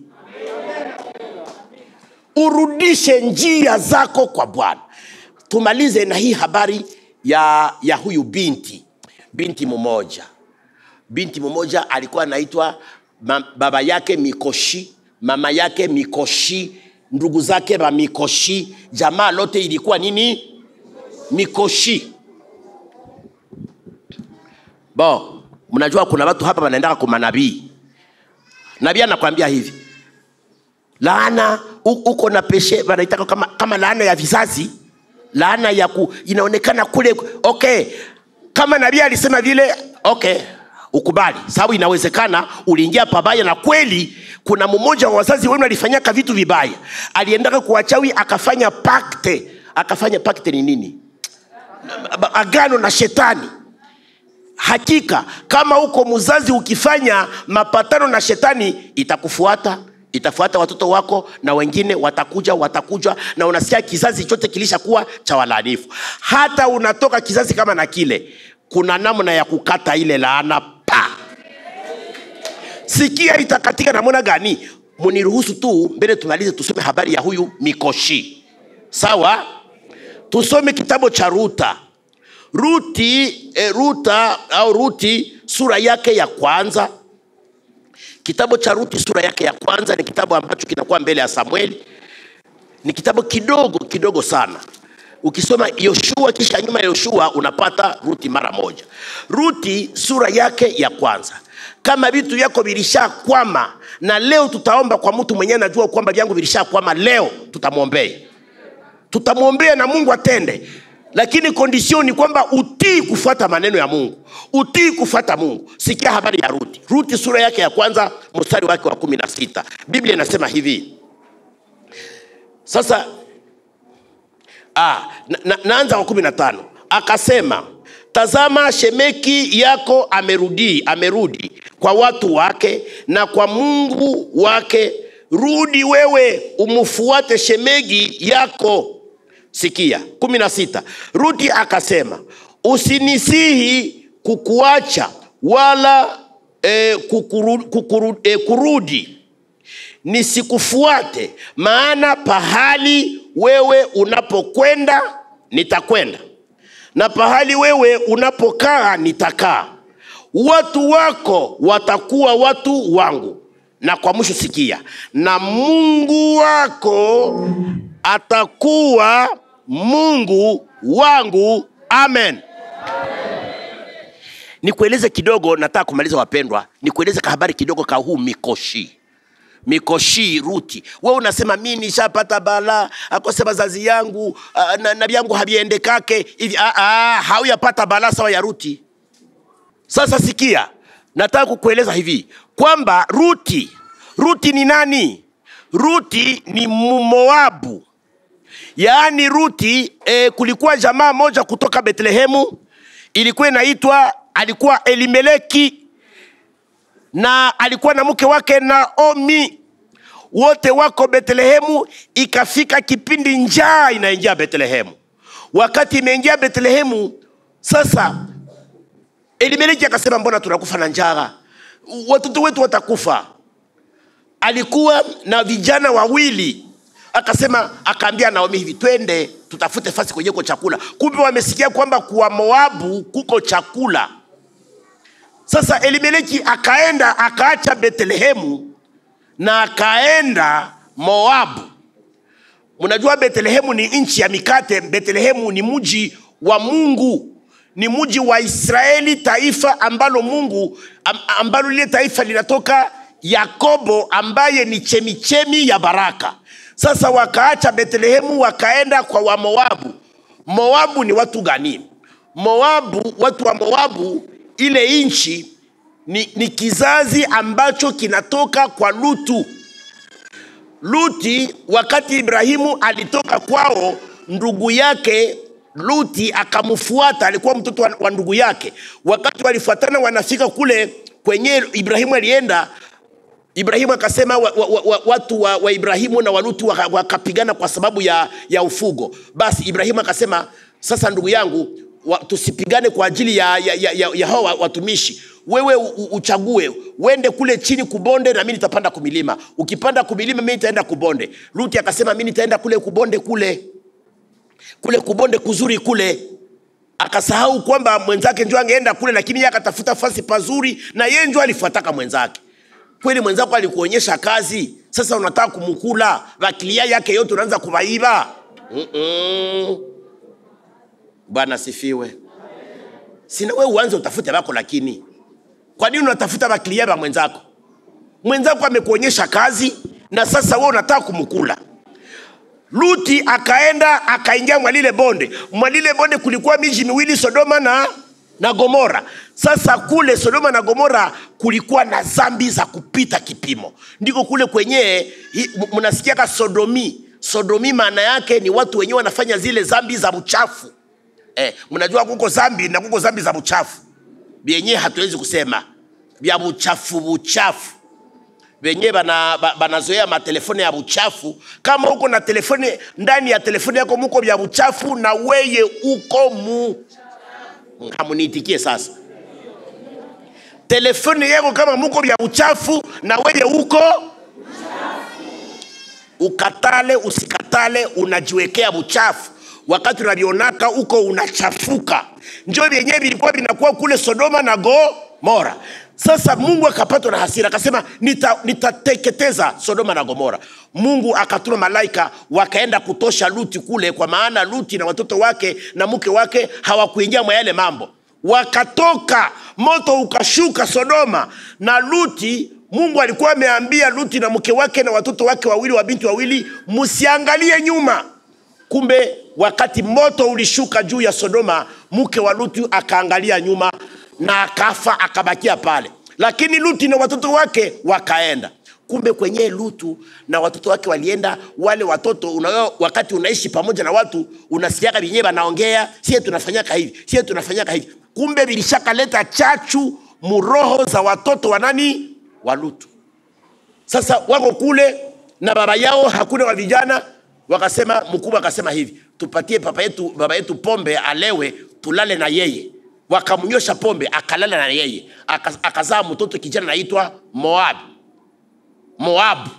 Speaker 1: Urudishe njia zako kwa Bwana. Tumalize na hii habari ya huyu binti mmoja. Binti mmoja alikuwa anaitwa baba yake Mikoshi, mama yake Mikoshi, ndugu zake ba Mikoshi, jamaa lote ilikuwa nini? Mikoshi. Mnajua kuna watu hapa wanaenda kwa manabii. Nabii anakuambia hivi, laana uko na peshe wanaitaka kama laana ya vizazi, laana ya inaonekana kule. Okay, kama nabii alisema vile, okay, ukubali. Sababu inawezekana uliingia pabaya na kweli kuna mmoja wa wazazi wenu alifanyaka vitu vibaya. Aliendaka kuwachawi akafanya pakte. Akafanya pakte ni nini? Agano na shetani. Hakika kama uko mzazi ukifanya mapatano na shetani, itafuata watoto wako na wengine watakuja na unasikia kizazi chote kilishakuwa cha walaanifu. Hata unatoka kizazi kama na kile, kuna namna ya kukata ile laana. Sikia itakatika namna gani? Muniruhusu tu mbele tumalize tusome habari ya huyu Mikoshi. Sawa? Tusome kitabu cha Ruti sura yake ya kwanza. Kitabu cha Ruti sura yake ya kwanza ni kitabu ambacho kinakuwa mbele ya Samueli. Ni kitabu kidogo sana. Ukisoma Yoshua kisha nyuma ya Yoshua unapata Ruti mara moja. Ruti sura yake ya kwanza. Kama vitu yako vilishakwama, na leo tutaomba kwa mtu mwenyewe anajua kwamba vyangu vilishakwama, leo tutamwombea na Mungu atende. Lakini condition ni kwamba utii kufuata maneno ya Mungu. Utii kufuata Mungu. Sikia habari ya Ruti. Ruti sura yake ya kwanza mstari wake wa 16. Biblia inasema hivi. Sasa naanza wa 15. Akasema, tazama Shemeki yako amerudi kwa watu wake na kwa Mungu wake. Rudi wewe umfuate Shemegi yako. Sikia 16. Rudi akasema, usinisihi kukuacha wala kurudi nisikufuate, maana pahali wewe unapokwenda nitakwenda, na pahali wewe unapokaa nitakaa. Watu wako watakuwa watu wangu. Na kwa mwisho sikia, na Mungu wako atakuwa Mungu wangu. Amen. Nikueleze kidogo, nataka kumaliza wapendwa. Nikueleze habari kidogo ka huu Mikoshi Ruti. Wewe unasema mimi nishapata bala, akosema zazi yangu na vyangu haviendekake hivi. Hauyapata bala sawa ya Ruti. Sasa sikia, nataka kukueleza hivi kwamba Ruti ni nani? Ruti ni Moabu. Yaani Ruti kulikuwa jamaa moja kutoka Betlehemu, ilikuwa inaitwa, alikuwa Elimeleki, na alikuwa na mke wake Naomi. Wote wako Betlehemu. Ikafika kipindi njaa inaingia Betlehemu. Wakati imeingia Betlehemu, sasa Elimeleki akasema, mbona tunakufa na njaa? Watoto wetu watakufa. Alikuwa na vijana wawili. Akasema, akaambia Naomi hivi, twende tutafute fasi kwenye kwa chakula. Kumbe wamesikia kwamba kwa Moabu kuko chakula. Sasa Elimeleki akaenda, akaacha Betlehemu na akaenda Moabu. Mnajua Betlehemu ni nchi ya mikate. Betlehemu ni mji wa Mungu, ni mji wa Israeli, taifa ambalo Mungu ambalo lile taifa linatoka Yakobo, ambaye ni chemichemi ya baraka. Sasa wakaacha Betlehemu wakaenda kwa wa Moabu. Moabu ni watu gani? Moabu, watu wa Moabu, ile nchi ni kizazi ambacho kinatoka kwa Lutu. Luti, wakati Ibrahimu alitoka kwao, ndugu yake Luti akamfuata, alikuwa mtoto wa ndugu yake. Wakati walifuatana wanafika kule kwenye Ibrahimu alienda, Ibrahimu akasema watu wa Ibrahimu na Walutu wakapigana kwa sababu ya ufugo. Basi Ibrahimu akasema, sasa ndugu yangu, tusipigane kwa ajili ya hao watumishi. Wewe uchague, wende kule chini kubonde na mimi nitapanda kumilima. Ukipanda kumilima mimi nitaenda kubonde. Luti akasema, mimi nitaenda kule kubonde, kule kubonde kuzuri kule. Akasahau kwamba mwenzake ndio angeenda kule, lakini yeye akatafuta fasi pazuri na yeye ndio alifuataka mwenzake. Kweli mwenzako alikuonyesha kazi, sasa unataka kumkula, wakilia yake yote unaanza kubaiba. Bwana sifiwe. Sina wewe uanze utafute bako, lakini kwa nini unatafuta wakilia ba mwenzako? Mwenzako amekuonyesha kazi na sasa wewe unataka kumkula. Luti akaenda akaingia mwalile bonde. Mwalile bonde kulikuwa miji miwili, Sodoma na Gomora. Sasa kule Sodoma na Gomora kulikuwa na zambi za kupita kipimo. Ndiko kule kwenye mnasikia ka sodomi. Sodomi maana yake ni watu wenyewe wanafanya zile zambi za uchafu. Mnajua kuko zambi na kuko zambi za uchafu. Bienye hatuwezi kusema bya uchafu. Benye banazoea matelefone ya uchafu. Kama uko na telefone, ndani ya telefone yako muko bya uchafu, na weye uko hamunitikie sasa. Telefone yako kama muko bya uchafu na weye uko ukatale usikatale, unajiwekea uchafu. Wakati unabionaka uko unachafuka. Njoo vyenye vilikuwa vinakuwa kule Sodoma na Gomora. Sasa Mungu akapatwa na hasira, akasema nitateketeza Sodoma na Gomora. Mungu akatuma malaika wakaenda kutosha Luti kule, kwa maana Luti na watoto wake na mke wake hawakuingia mwa yale mambo. Wakatoka, moto ukashuka Sodoma na Luti. Mungu alikuwa ameambia Luti na mke wake na watoto wake wawili, wa binti wawili, msiangalie nyuma. Kumbe wakati moto ulishuka juu ya Sodoma, mke wa Luti akaangalia nyuma na akafa, akabakia pale. Lakini Luti na watoto wake wakaenda. Kumbe kwenye Lutu na watoto wake walienda, wale watoto wakati unaishi pamoja na watu unasikia binye banaongea, sisi tunafanyaka hivi, sisi tunafanyaka hivi. Kumbe bilishaka leta chachu muroho za watoto wa nani? Wa Lutu. Sasa wako kule na baba yao hakuna wa vijana. Wakasema, mkubwa akasema hivi, tupatie baba yetu pombe alewe, tulale na yeye. Wakamnyosha pombe, akalala na yeye. Akazaa mtoto kijana anaitwa Moabu.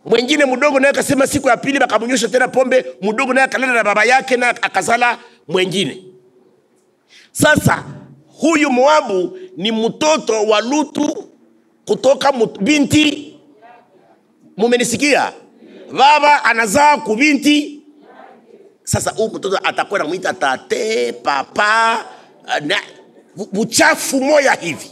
Speaker 1: Mwingine mdogo naye akasema, siku ya pili wakamnyosha tena pombe, mdogo naye akalala na baba yake na akazala mwingine. Sasa huyu Moabu ni mtoto wa Lutu kutoka binti. Mumenisikia? Baba anazaa kubinti. Sasa huyu mtoto atakuwa anamuita tate, papa, na uchafu moya hivi.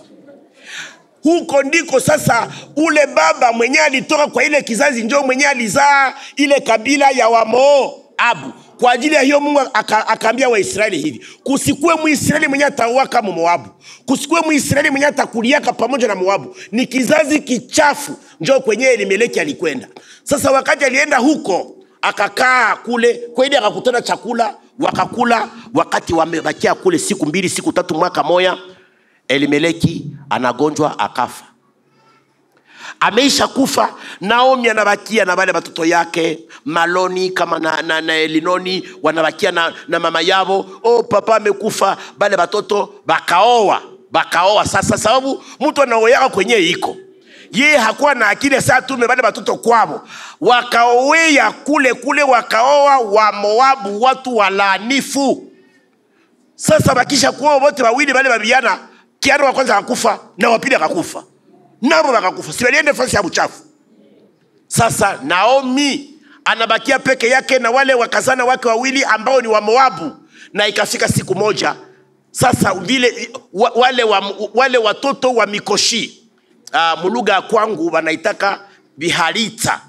Speaker 1: Huko ndiko sasa ule baba mwenye alitoka kwa ile kizazi, njoo mwenye alizaa ile kabila ya Wamoabu.
Speaker 2: Kwa ajili ya hiyo Mungu akaambia Waisraeli hivi: kusikue Mwisraeli mwenye ataoa kama Moabu, kusikue Mwisraeli mwenye atakuliaka pamoja na Moabu, ni kizazi kichafu. Njoo kwenye Elimeleki alikwenda. Sasa wakati alienda huko, akakaa kule, kweli akakutana chakula, wakakula. Wakati wamebakia kule siku 2 siku 3 mwaka moja, Elimeleki anagonjwa akafa. Ameisha kufa, Naomi anabakia na wale watoto yake, Maloni kama na Elinoni wanabakia na mama yao. Papa amekufa, wale watoto bakaoa. Sasa sababu mtu anaoa kwenye iko, yeye hakuwa na akili, sasa tume wale watoto kwao, wakaoea kule wakaoa wa Moabu, watu walaanifu. Sasa bakisha kuoa wote wawili, wale babiana, kiano wa kwanza akakufa na wa pili akakufa, nabo wakakufa, si waliende fasi ya uchafu. Sasa Naomi anabakia peke yake na wale wakazana wake wawili ambao ni wa Moabu. Na ikafika siku moja, sasa vile wale watoto wa Mikoshi, muluga kwangu wanaitaka Biharitsa,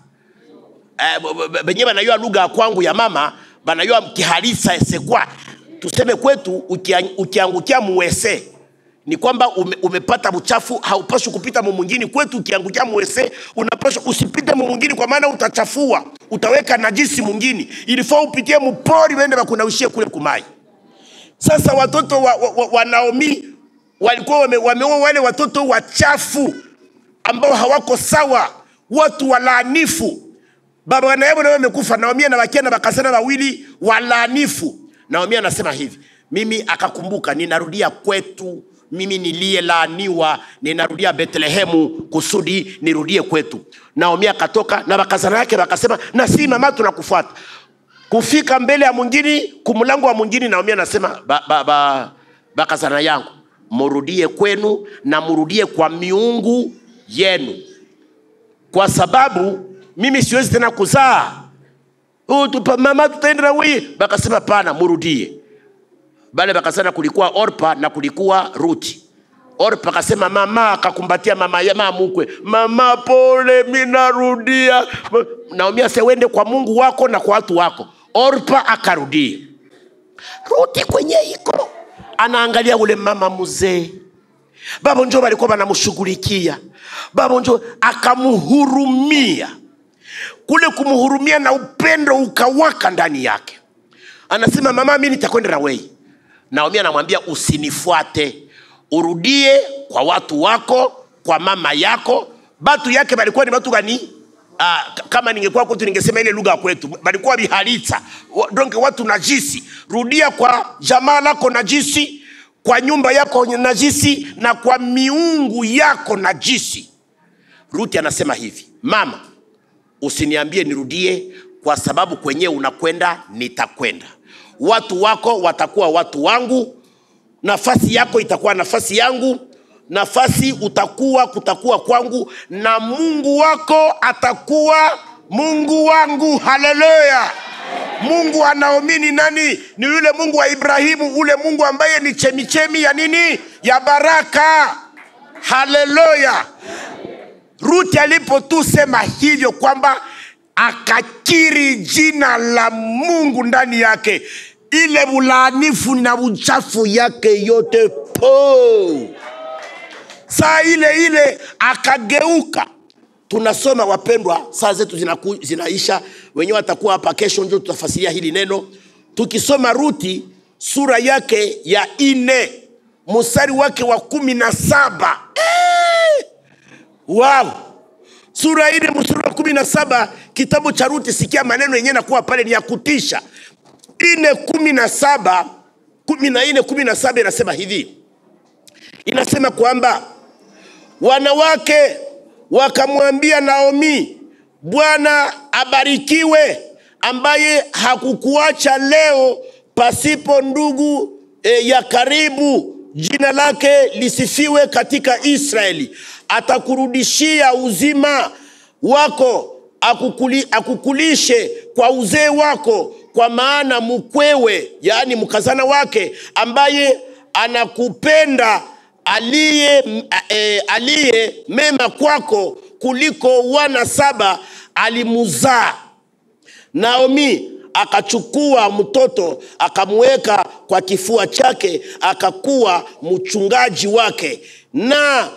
Speaker 2: benye banayua lugha kwangu ya mama banayua Kiharitsa sekwa. Tuseme kwetu ukiangukia muwese ni kwamba umepata uchafu, haupaswi kupita mwingine. Kwetu ukiangukia muwese unapaswa usipite mwingine, kwa maana utachafua, utaweka najisi mwingine. Ilifaa upitie mpori wende bakunaushie kule kumai. Sasa watoto wa Naomi walikuwa wameoa wale watoto wachafu ambao hawako sawa, watu walaanifu. Baba na yeye ndio amekufa, Naomi anabakia na bakazana wawili walaanifu. Naomi anasema hivi: mimi akakumbuka, ninarudia kwetu, mimi nilie laaniwa, ninarudia Bethlehemu kusudi nirudie kwetu. Naomi akatoka na bakazana yake bakasema, na si mama tunakufuata. Kufika mbele ya mwingine, kumlango wa mwingine, Naomi anasema, bakazana yangu, murudie kwenu na murudie kwa miungu yenu, kwa sababu mimi siwezi tena kuzaa. Mama tutaenda wewe. Bakasema pana, murudie. Bale bakasana kulikuwa Orpa na kulikuwa Ruti. Orpa akasema, mama akakumbatia mama ya mama mkwe, mama pole, mimi narudia. Naomi asewende kwa Mungu wako na kwa watu wako. Orpa akarudia. Ruti kwenye iko anaangalia ule mama mzee. Baba njoo walikuwa wanamshughulikia. Baba njoo akamuhurumia. Kule kumuhurumia na upendo ukawaka ndani yake. Anasema, mama mimi nitakwenda na wewe. Naomi anamwambia, usinifuate, urudie kwa watu wako, kwa mama yako. Batu yake balikuwa ni watu gani? Kama ningekuwa kwetu ningesema ile lugha kwetu, balikuwa Biharitsa, donc watu najisi. Rudia kwa jamaa lako najisi, kwa nyumba yako najisi, na kwa miungu yako najisi. Ruti anasema hivi, mama usiniambie nirudie, kwa sababu kwenye unakwenda nitakwenda. Watu wako watakuwa watu wangu, nafasi yako itakuwa nafasi yangu, nafasi kutakuwa kwangu, na Mungu wako atakuwa Mungu wangu. Haleluya! Mungu anaomini nani? Ni yule Mungu wa Ibrahimu, ule Mungu ambaye ni chemichemi ya nini? Ya baraka. Haleluya! Ruti alipo tu sema hivyo kwamba akakiri jina la Mungu ndani yake, ile ulaanifu na uchafu yake yote saa ile akageuka. Tunasoma wapendwa, saa zetu zinaisha, wenyewe watakuwa hapa kesho ndio tutafasiria hili neno. Tukisoma Ruti sura yake ya 4 mstari wake wa 17. Wow! Sura ile mstari wa 17 kitabu cha Ruti, sikia maneno yenyewe nakuwa pale ni ya kutisha. 4:17, 14:17 inasema hivi. Inasema kwamba wanawake wakamwambia Naomi, Bwana abarikiwe ambaye hakukuacha leo pasipo ndugu ya karibu, jina lake lisifiwe katika Israeli. Atakurudishia uzima wako, akukulishe kwa uzee wako, kwa maana mkwewe, yani mkazana wake, ambaye anakupenda aliye mema kwako kuliko wana 7 alimuzaa. Naomi akachukua mtoto akamweka kwa kifua chake, akakuwa mchungaji wake. Na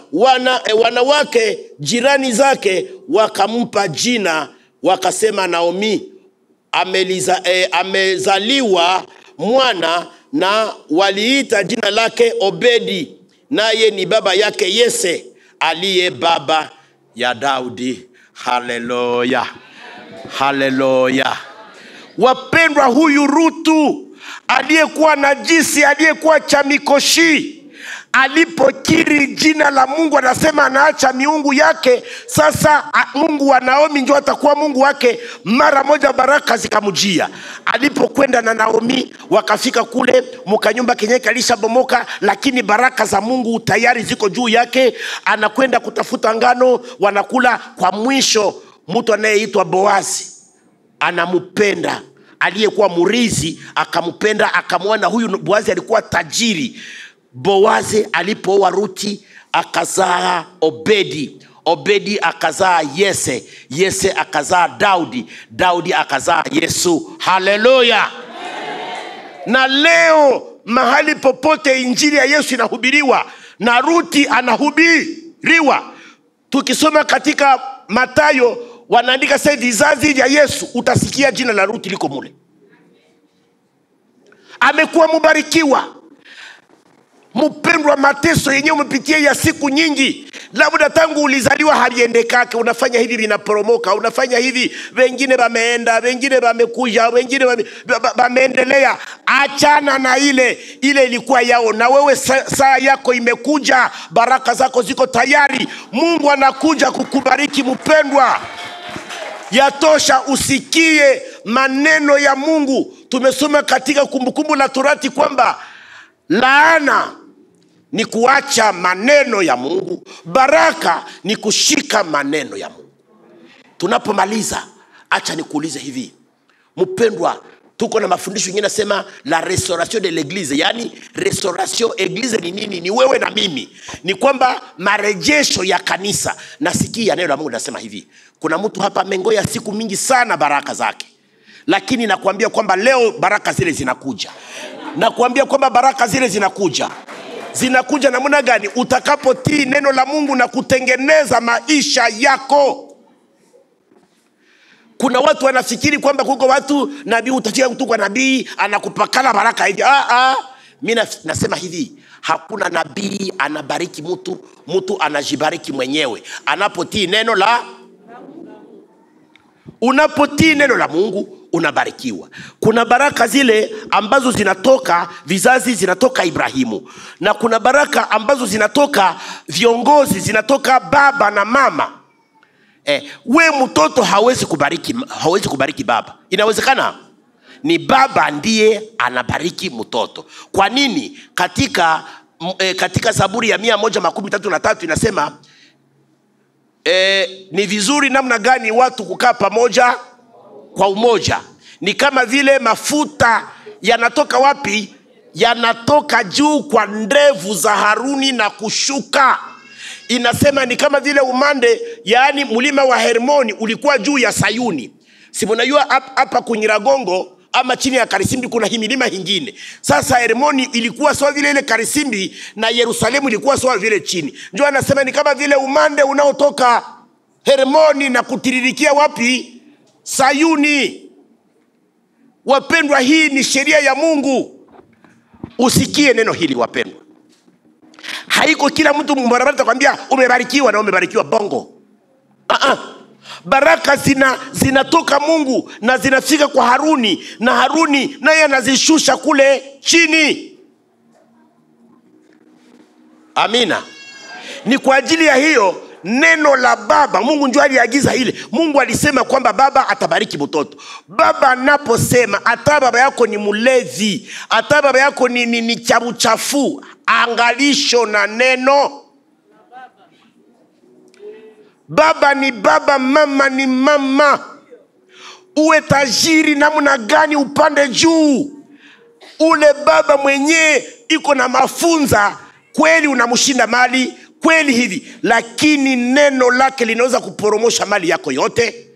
Speaker 2: wanawake jirani zake wakampa jina, wakasema Naomi amezaliwa mwana, na waliita jina lake Obedi, naye ni baba yake Yese aliye baba ya Daudi. Haleluya, haleluya. Wapendwa, huyu Ruthu aliyekuwa najisi, aliyekuwa chamikoshi, alipokiri jina la Mungu, anasema anaacha miungu yake. Sasa Mungu wa Naomi ndio atakuwa Mungu wake. Mara moja baraka zikamjia. Alipokwenda na Naomi, wakafika kule, mkanyumba kenye kalishabomoka, lakini baraka za Mungu tayari ziko juu yake. Anakwenda kutafuta ngano, wanakula. Kwa mwisho mtu anayeitwa Boazi anampenda, aliyekuwa murizi akampenda, akamwona huyu Boazi alikuwa tajiri. Boazi alipooa Ruthi akazaa Obedi, Obedi akazaa Yese, Yese akazaa Daudi, Daudi akazaa Yesu. Haleluya. Na leo mahali popote injili ya Yesu inahubiriwa na Ruthi anahubiriwa. Tukisoma katika Mathayo wanaandika sasa vizazi vya Yesu, utasikia jina la Ruthi liko mule. Amekuwa mbarikiwa. Mpendwa, mateso yenyewe umepitia ya siku nyingi. Labda tangu ulizaliwa haliendekake, unafanya hivi vinaporomoka, unafanya hivi, wengine wameenda, wengine wamekuja, wengine wameendelea. Achana na ile ilikuwa yao, na wewe saa yako imekuja, baraka zako ziko tayari. Mungu anakuja kukubariki mpendwa. Yatosha usikie maneno ya Mungu. Tumesoma katika Kumbukumbu la Torati kwamba laana ni kuacha maneno ya Mungu, baraka ni kushika maneno ya Mungu. Tunapomaliza, acha nikuulize hivi mpendwa, tuko na mafundisho mengine nasema la restauration de l'église. Yani restauration église ni nini? Ni wewe na mimi. Ni kwamba marejesho ya kanisa. Nasikia neno la Mungu nasema hivi, kuna mtu hapa amengoja siku mingi sana baraka zake, lakini nakuambia kwamba leo baraka zile zinakuja. Nakuambia kwamba baraka zile zinakuja. Zinakuja namna gani? Utakapotii neno la Mungu na kutengeneza maisha yako. Kuna watu wanafikiri kwamba kuko watu nabii, utafika mtu kwa nabii anakupakala baraka hivi. Mimi nasema hivi, hakuna nabii anabariki mtu, mtu anajibariki mwenyewe anapotii neno la Unapotii neno la Mungu unabarikiwa. Kuna baraka zile ambazo zinatoka vizazi, zinatoka Ibrahimu, na kuna baraka ambazo zinatoka viongozi, zinatoka baba na mama. We mtoto hawezi kubariki baba. Inawezekana? Ni baba ndiye anabariki mtoto. Kwa nini? Katika Zaburi ya 133 inasema ni vizuri namna gani watu kukaa pamoja kwa umoja. Ni kama vile mafuta yanatoka wapi? Yanatoka juu kwa ndevu za Haruni na kushuka. Inasema ni kama vile umande, yaani mlima wa Hermoni ulikuwa juu ya Sayuni. Si mnajua hapa Kunyiragongo ama chini ya Karisimbi kuna hii milima hingine. Sasa Hermoni ilikuwa sawa vile ile Karisimbi, na Yerusalemu ilikuwa sawa vile chini. Ndio anasema ni kama vile umande unaotoka Hermoni na kutiririkia wapi? Sayuni. Wapendwa, hii ni sheria ya Mungu. Usikie neno hili wapendwa. Haiko kila mtu mbarabara atakwambia umebarikiwa na umebarikiwa bongo. Baraka zinatoka Mungu na zinafika kwa Haruni, na Haruni naye anazishusha kule chini. Amina. Ni kwa ajili ya hiyo neno la baba, Mungu ndiye aliagiza ile. Mungu alisema kwamba baba atabariki mtoto. Baba anaposema hata baba yako ni mulevi, hata baba yako ni chafu, angalisho na neno. Baba ni baba, mama ni mama. Uwe tajiri namna gani upande juu, ule baba mwenye iko na mafunza, kweli unamshinda mali, kweli hivi, lakini neno lake linaweza kuporomosha mali yako yote.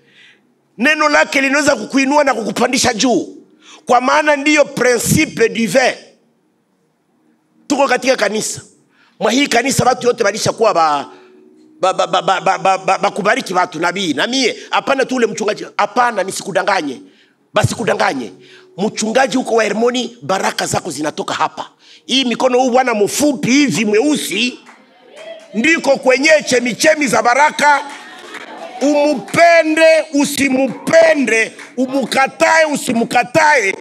Speaker 2: Neno lake linaweza kukuinua na kukupandisha juu. Kwa maana ndiyo principe divin. Tuko katika kanisa. Mwa hii kanisa watu yote balisha kuwa kubariki watu nabii. Na mie hapana tu ule mchungaji. Hapana, nisikudanganye. Basi kudanganye. Mchungaji huko wa Hermoni, baraka zako zinatoka hapa. Hii mikono huu bwana mfupi hivi mweusi ndiko kwenye chemichemi za baraka. Umupende usimupende, umukatae usimukatae.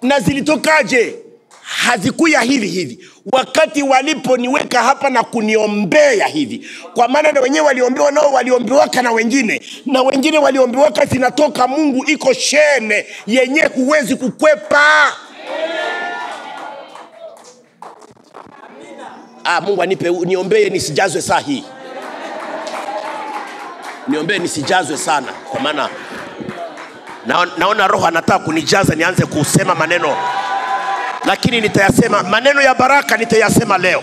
Speaker 2: Na zilitokaje? Hazikuya hivi. Wakati waliponiweka hapa na kuniombea hivi. Kwa maana na wenyewe waliombewa, nao waliombewa na wengine. Na wengine waliombewa, zinatoka. Mungu iko shene yenye huwezi kukwepa. Mungu anipe, niombee nisijazwe saa hii. Niombee nisijazwe sana. Kwa maana naona Roho anataka kunijaza nianze kusema maneno. Lakini nitayasema maneno ya baraka, nitayasema leo.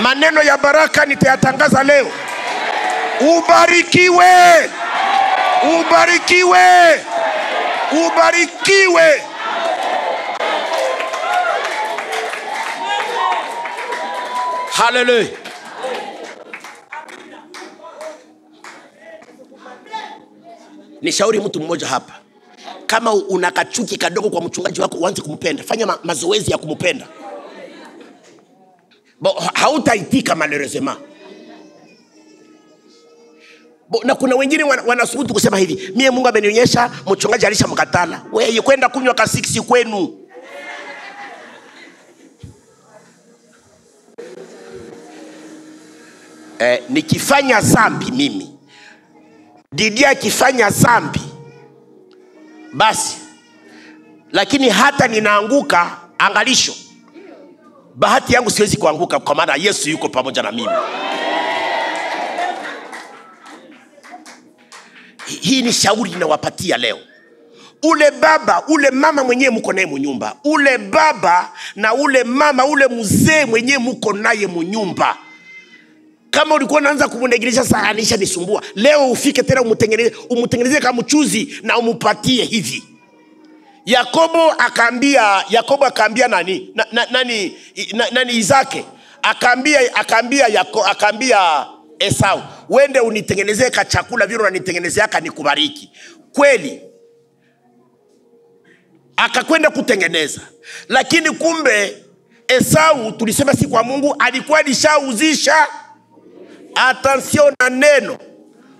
Speaker 2: Maneno ya baraka nitayatangaza leo. Ubarikiwe. Ubarikiwe. Ubarikiwe. Hallelujah. Nishauri mtu mmoja hapa. Kama una kachuki kadogo kwa mchungaji wako, uanze kumpenda. Fanya mazoezi ya kumpenda. Hautaitika malheureusement. Na kuna wengine wanasubutu kusema hivi, mie Mungu amenionyesha mchungaji alishamkatala. Wewe kwenda kunywa ka 6 kwenu. Nikifanya zambi mimi, Didia akifanya zambi, basi. Lakini hata ninaanguka, angalisho. Bahati yangu siwezi kuanguka kwa maana Yesu yuko pamoja na mimi. Hii ni shauri ninawapatia leo. Ule baba, ule mama mwenyewe mko naye mnyumba. Ule baba na ule mama, ule mzee mwenyewe mko naye mnyumba. Kama ulikuwa unaanza kumunegelesha sahanisha nisumbua, leo ufike tena umutengeneze kama mchuzi na umupatie hivi. Yakobo akaambia nani Isake, akaambia Esau, wende unitengenezee ka chakula vile unanitengenezea ka nikubariki. Kweli akakwenda kutengeneza, lakini kumbe Esau, tulisema si kwa Mungu, alikuwa alishauzisha. Attention na neno.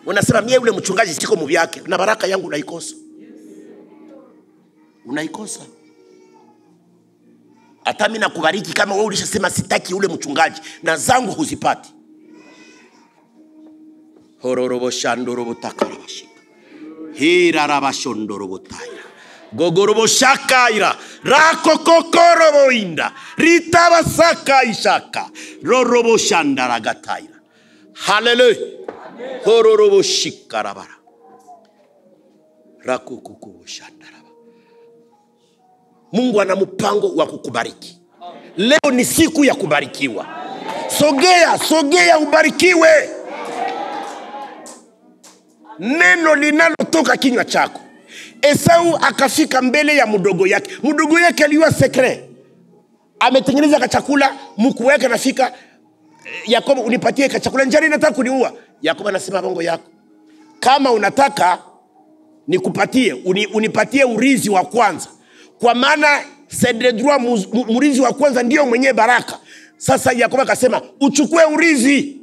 Speaker 2: Unasema mie ule mchungaji siko muvi yake, na baraka yangu unaikosa. Unaikosa. Hata mimi nakubariki kama wewe ulishasema sitaki ule mchungaji, na zangu huzipati. Hororobo shandorobo takarabashika. Hira rabashondorobo taira. Gogorobo shakaira. Rako kokorobo inda. Ritabasaka ishaka. Rorobo shandaragataira. Hallelujah. Hororobo shikarabara. Rakukukubo shandaraba. Mungu ana mpango wa kukubariki. Leo ni siku ya kubarikiwa. Sogea ubarikiwe. Neno linalotoka kinywa chako. Esau akafika mbele ya mdogo yake. Mdogo yake aliwa secret. Ametengeneza ka chakula, mkuu wake anafika, Yakobo unipatie ka chakula, njani nataka kuniua. Yakobo anasema bongo yako. Kama unataka nikupatie, unipatie urizi wa kwanza. Kwa maana cedre droit murizi wa kwanza ndio mwenye baraka. Sasa Yakobo akasema uchukue urizi.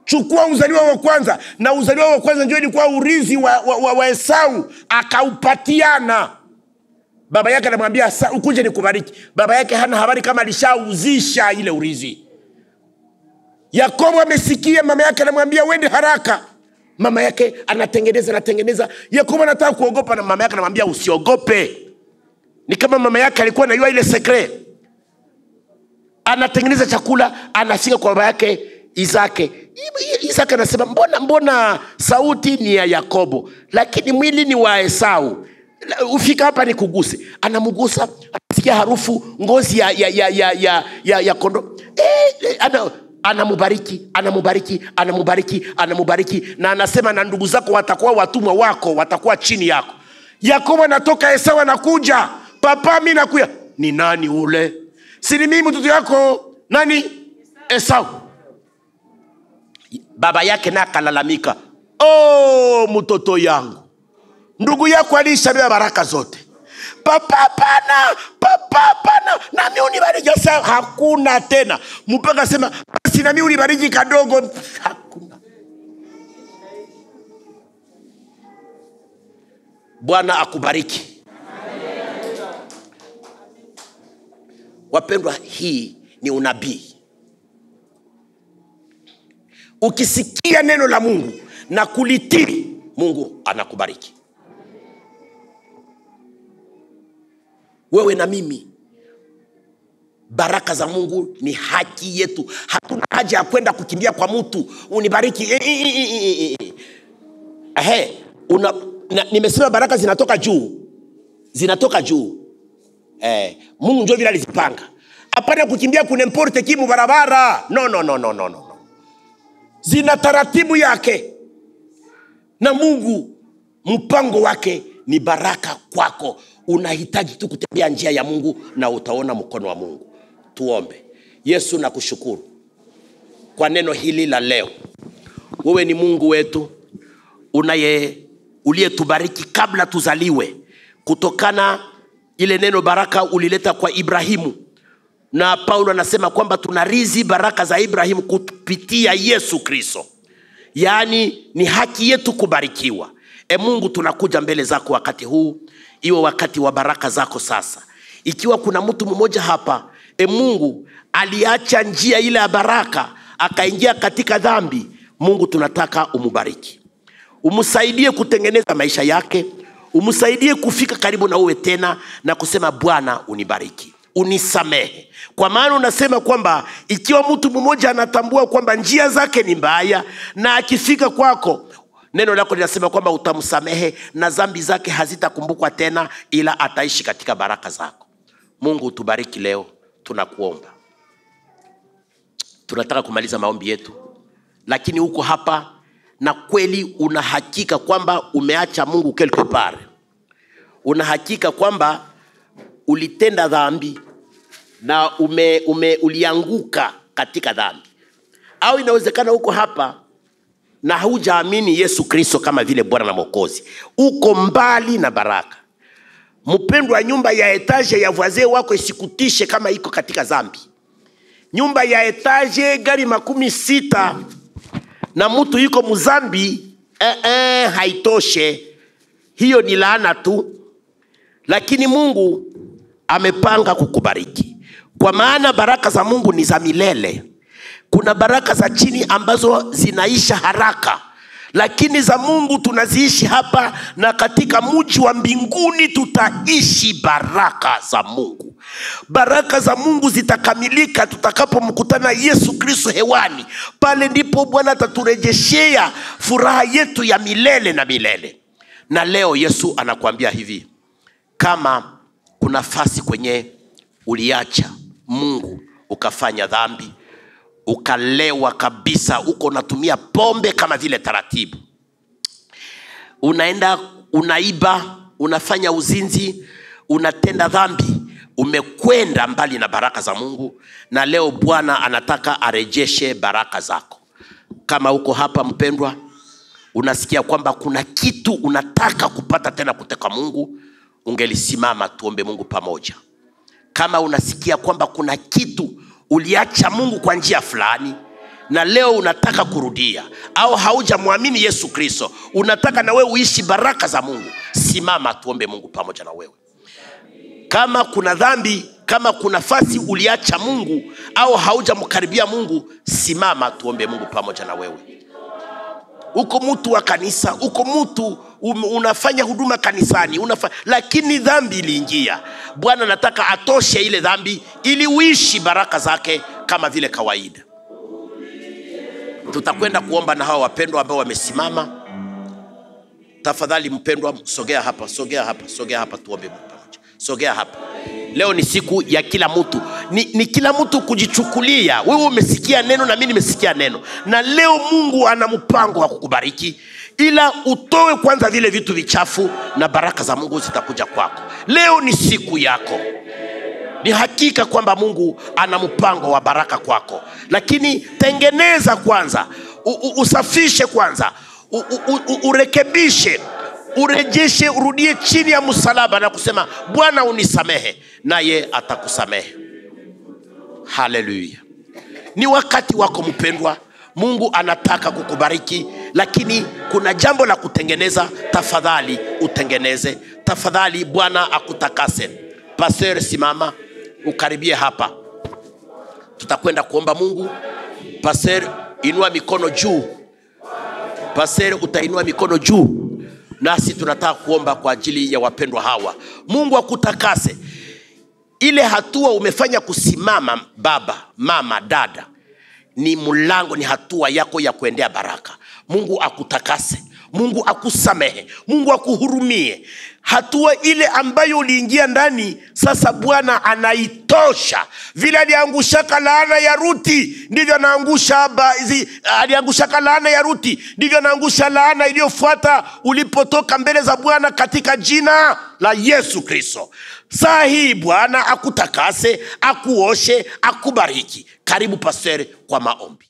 Speaker 2: Chukua uzaliwa wa kwanza. Na uzaliwa wa kwanza ndio ilikuwa urizi wa Esau. Akaupatiana. Baba yake anamwambia ukuje nikubariki. Baba yake hana habari kama alishauzisha ile urizi. Yakobo amesikia mama yake anamwambia wende haraka. Mama yake anatengeneza. Yakobo anataka kuogopa, na mama yake anamwambia usiogope. Ni kama mama yake alikuwa anajua ile secret. Anatengeneza chakula, anafika kwa baba yake Isake. Isake anasema mbona sauti ni ya Yakobo, lakini mwili ni wa Esau. Ufika hapa nikuguse. Anamugusa, anasikia harufu ngozi ya kondo.
Speaker 1: anamubariki, anamubariki, anamubariki, anamubariki, na anasema na ndugu zako watakuwa watumwa wako, watakuwa chini yako. Yakobo anatoka, Esau anakuja, papa mimi nakuya. Ni nani ule? Si ni mimi mtoto yako nani? Esau. Baba yake na akalalamika, oh mtoto yangu, ndugu yako alishabeba baraka zote. Papa pana, na mimi unibariki. Sasa hakuna tena. Mpaka sema basi na mimi unibariki kadogo. Hakuna. Bwana akubariki. Wapendwa, hii ni unabii. Ukisikia neno la Mungu na kulitii, Mungu anakubariki. Wewe na mimi, baraka za Mungu ni haki yetu. Hatuna haja ya kwenda kukimbia kwa mtu unibariki. Nimesema baraka zinatoka juu. Zinatoka juu. Mungu ndio vile alizipanga. Hapana kukimbia kunemporte kimu barabara. No. Zina taratibu yake. Na Mungu mpango wake ni baraka kwako. Unahitaji tu kutembea njia ya Mungu na utaona mkono wa Mungu. Tuombe. Yesu, nakushukuru kwa neno hili la leo. Wewe ni Mungu wetu uliyetubariki kabla tuzaliwe. Kutokana ile neno baraka ulileta kwa Ibrahimu. Na Paulo anasema kwamba tunarizi baraka za Ibrahimu kupitia Yesu Kristo. Yaani ni haki yetu kubarikiwa. Mungu, tunakuja mbele zako wakati huu, iwe wakati wa baraka zako sasa. Ikiwa kuna mtu mmoja hapa, Mungu, aliacha njia ile ya baraka, akaingia katika dhambi, Mungu tunataka umubariki. Umsaidie kutengeneza maisha yake, umsaidie kufika karibu na wewe tena na kusema Bwana unibariki, unisamehe. Kwa maana unasema kwamba ikiwa mtu mmoja anatambua kwamba njia zake ni mbaya na akifika kwako, neno lako linasema kwamba utamsamehe na dhambi zake hazitakumbukwa tena, ila ataishi katika baraka zako. Mungu utubariki leo, tunakuomba. Tunataka kumaliza maombi yetu, lakini uko hapa na kweli unahakika kwamba umeacha Mungu quelque part. Unahakika kwamba ulitenda dhambi na ulianguka katika dhambi. Au inawezekana uko hapa na haujaamini Yesu Kristo kama vile Bwana na Mwokozi. Uko mbali na baraka. Mpendwa, nyumba ya etaje ya wazee wako isikutishe kama iko katika dhambi. Nyumba ya etaje gari 60 na mtu yuko mzambi, haitoshe. Hiyo ni laana tu. Lakini Mungu amepanga kukubariki. Kwa maana baraka za Mungu ni za milele. Kuna baraka za chini ambazo zinaisha haraka, lakini za Mungu tunaziishi hapa, na katika mji wa mbinguni tutaishi baraka za Mungu. Baraka za Mungu zitakamilika tutakapomkutana Yesu Kristo hewani. Pale ndipo Bwana ataturejeshea furaha yetu ya milele na milele. Na leo Yesu anakuambia hivi, kama kuna nafasi kwenye uliacha Mungu, ukafanya dhambi, ukalewa kabisa, uko unatumia pombe kama vile taratibu, unaenda unaiba, unafanya uzinzi, unatenda dhambi, umekwenda mbali na baraka za Mungu, na leo Bwana anataka arejeshe baraka zako. Kama uko hapa mpendwa, unasikia kwamba kuna kitu unataka kupata tena kutoka Mungu, ungelisimama tuombe Mungu pamoja. Kama unasikia kwamba kuna kitu uliacha Mungu kwa njia fulani na leo unataka kurudia, au haujamwamini Yesu Kristo, unataka na wewe uishi baraka za Mungu, simama tuombe Mungu pamoja na wewe. Kama kuna dhambi, kama kuna nafasi uliacha Mungu au haujamkaribia Mungu, simama tuombe Mungu pamoja na wewe. Uko mtu wa kanisa, uko mtu unafanya huduma kanisani, lakini dhambi iliingia. Bwana anataka atoshe ile dhambi ili uishi baraka zake kama vile kawaida. Tutakwenda kuomba na hao wapendwa ambao wamesimama. Tafadhali mpendwa, sogea hapa tuombe pamoja. Sogea hapa. Leo ni siku ya kila mtu. ni kila mtu kujichukulia. Wewe umesikia neno na mimi nimesikia neno, na leo Mungu ana mpango wa kukubariki, ila utoe kwanza vile vitu vichafu na baraka za Mungu zitakuja kwako. Leo ni siku yako. Ni hakika kwamba Mungu ana mpango wa baraka kwako, lakini tengeneza kwanza, usafishe kwanza, urekebishe, urejeshe, urudie chini ya msalaba na kusema Bwana unisamehe, naye atakusamehe. Haleluya. Ni wakati wako mpendwa. Mungu anataka kukubariki, lakini kuna jambo la kutengeneza. Tafadhali utengeneze. Tafadhali Bwana akutakase. Pastor, simama ukaribie hapa. Tutakwenda kuomba Mungu. Pastor, inua mikono juu. Pastor, utainua mikono juu. Nasi tunataka kuomba kwa ajili ya wapendwa hawa. Mungu akutakase. Ile hatua umefanya kusimama, baba, mama, dada, ni mlango, ni hatua yako ya kuendea baraka. Mungu akutakase, Mungu akusamehe, Mungu akuhurumie. Hatua ile ambayo uliingia ndani, sasa Bwana anaitosha. Vile aliangushaka laana ya Ruti, ndivyo anaangusha aliangushaka laana ya Ruti, ndivyo anaangusha laana iliyofuata ulipotoka mbele za Bwana, katika jina la Yesu Kristo. Saa hii Bwana akutakase, akuoshe, akubariki. Karibu pastor kwa maombi.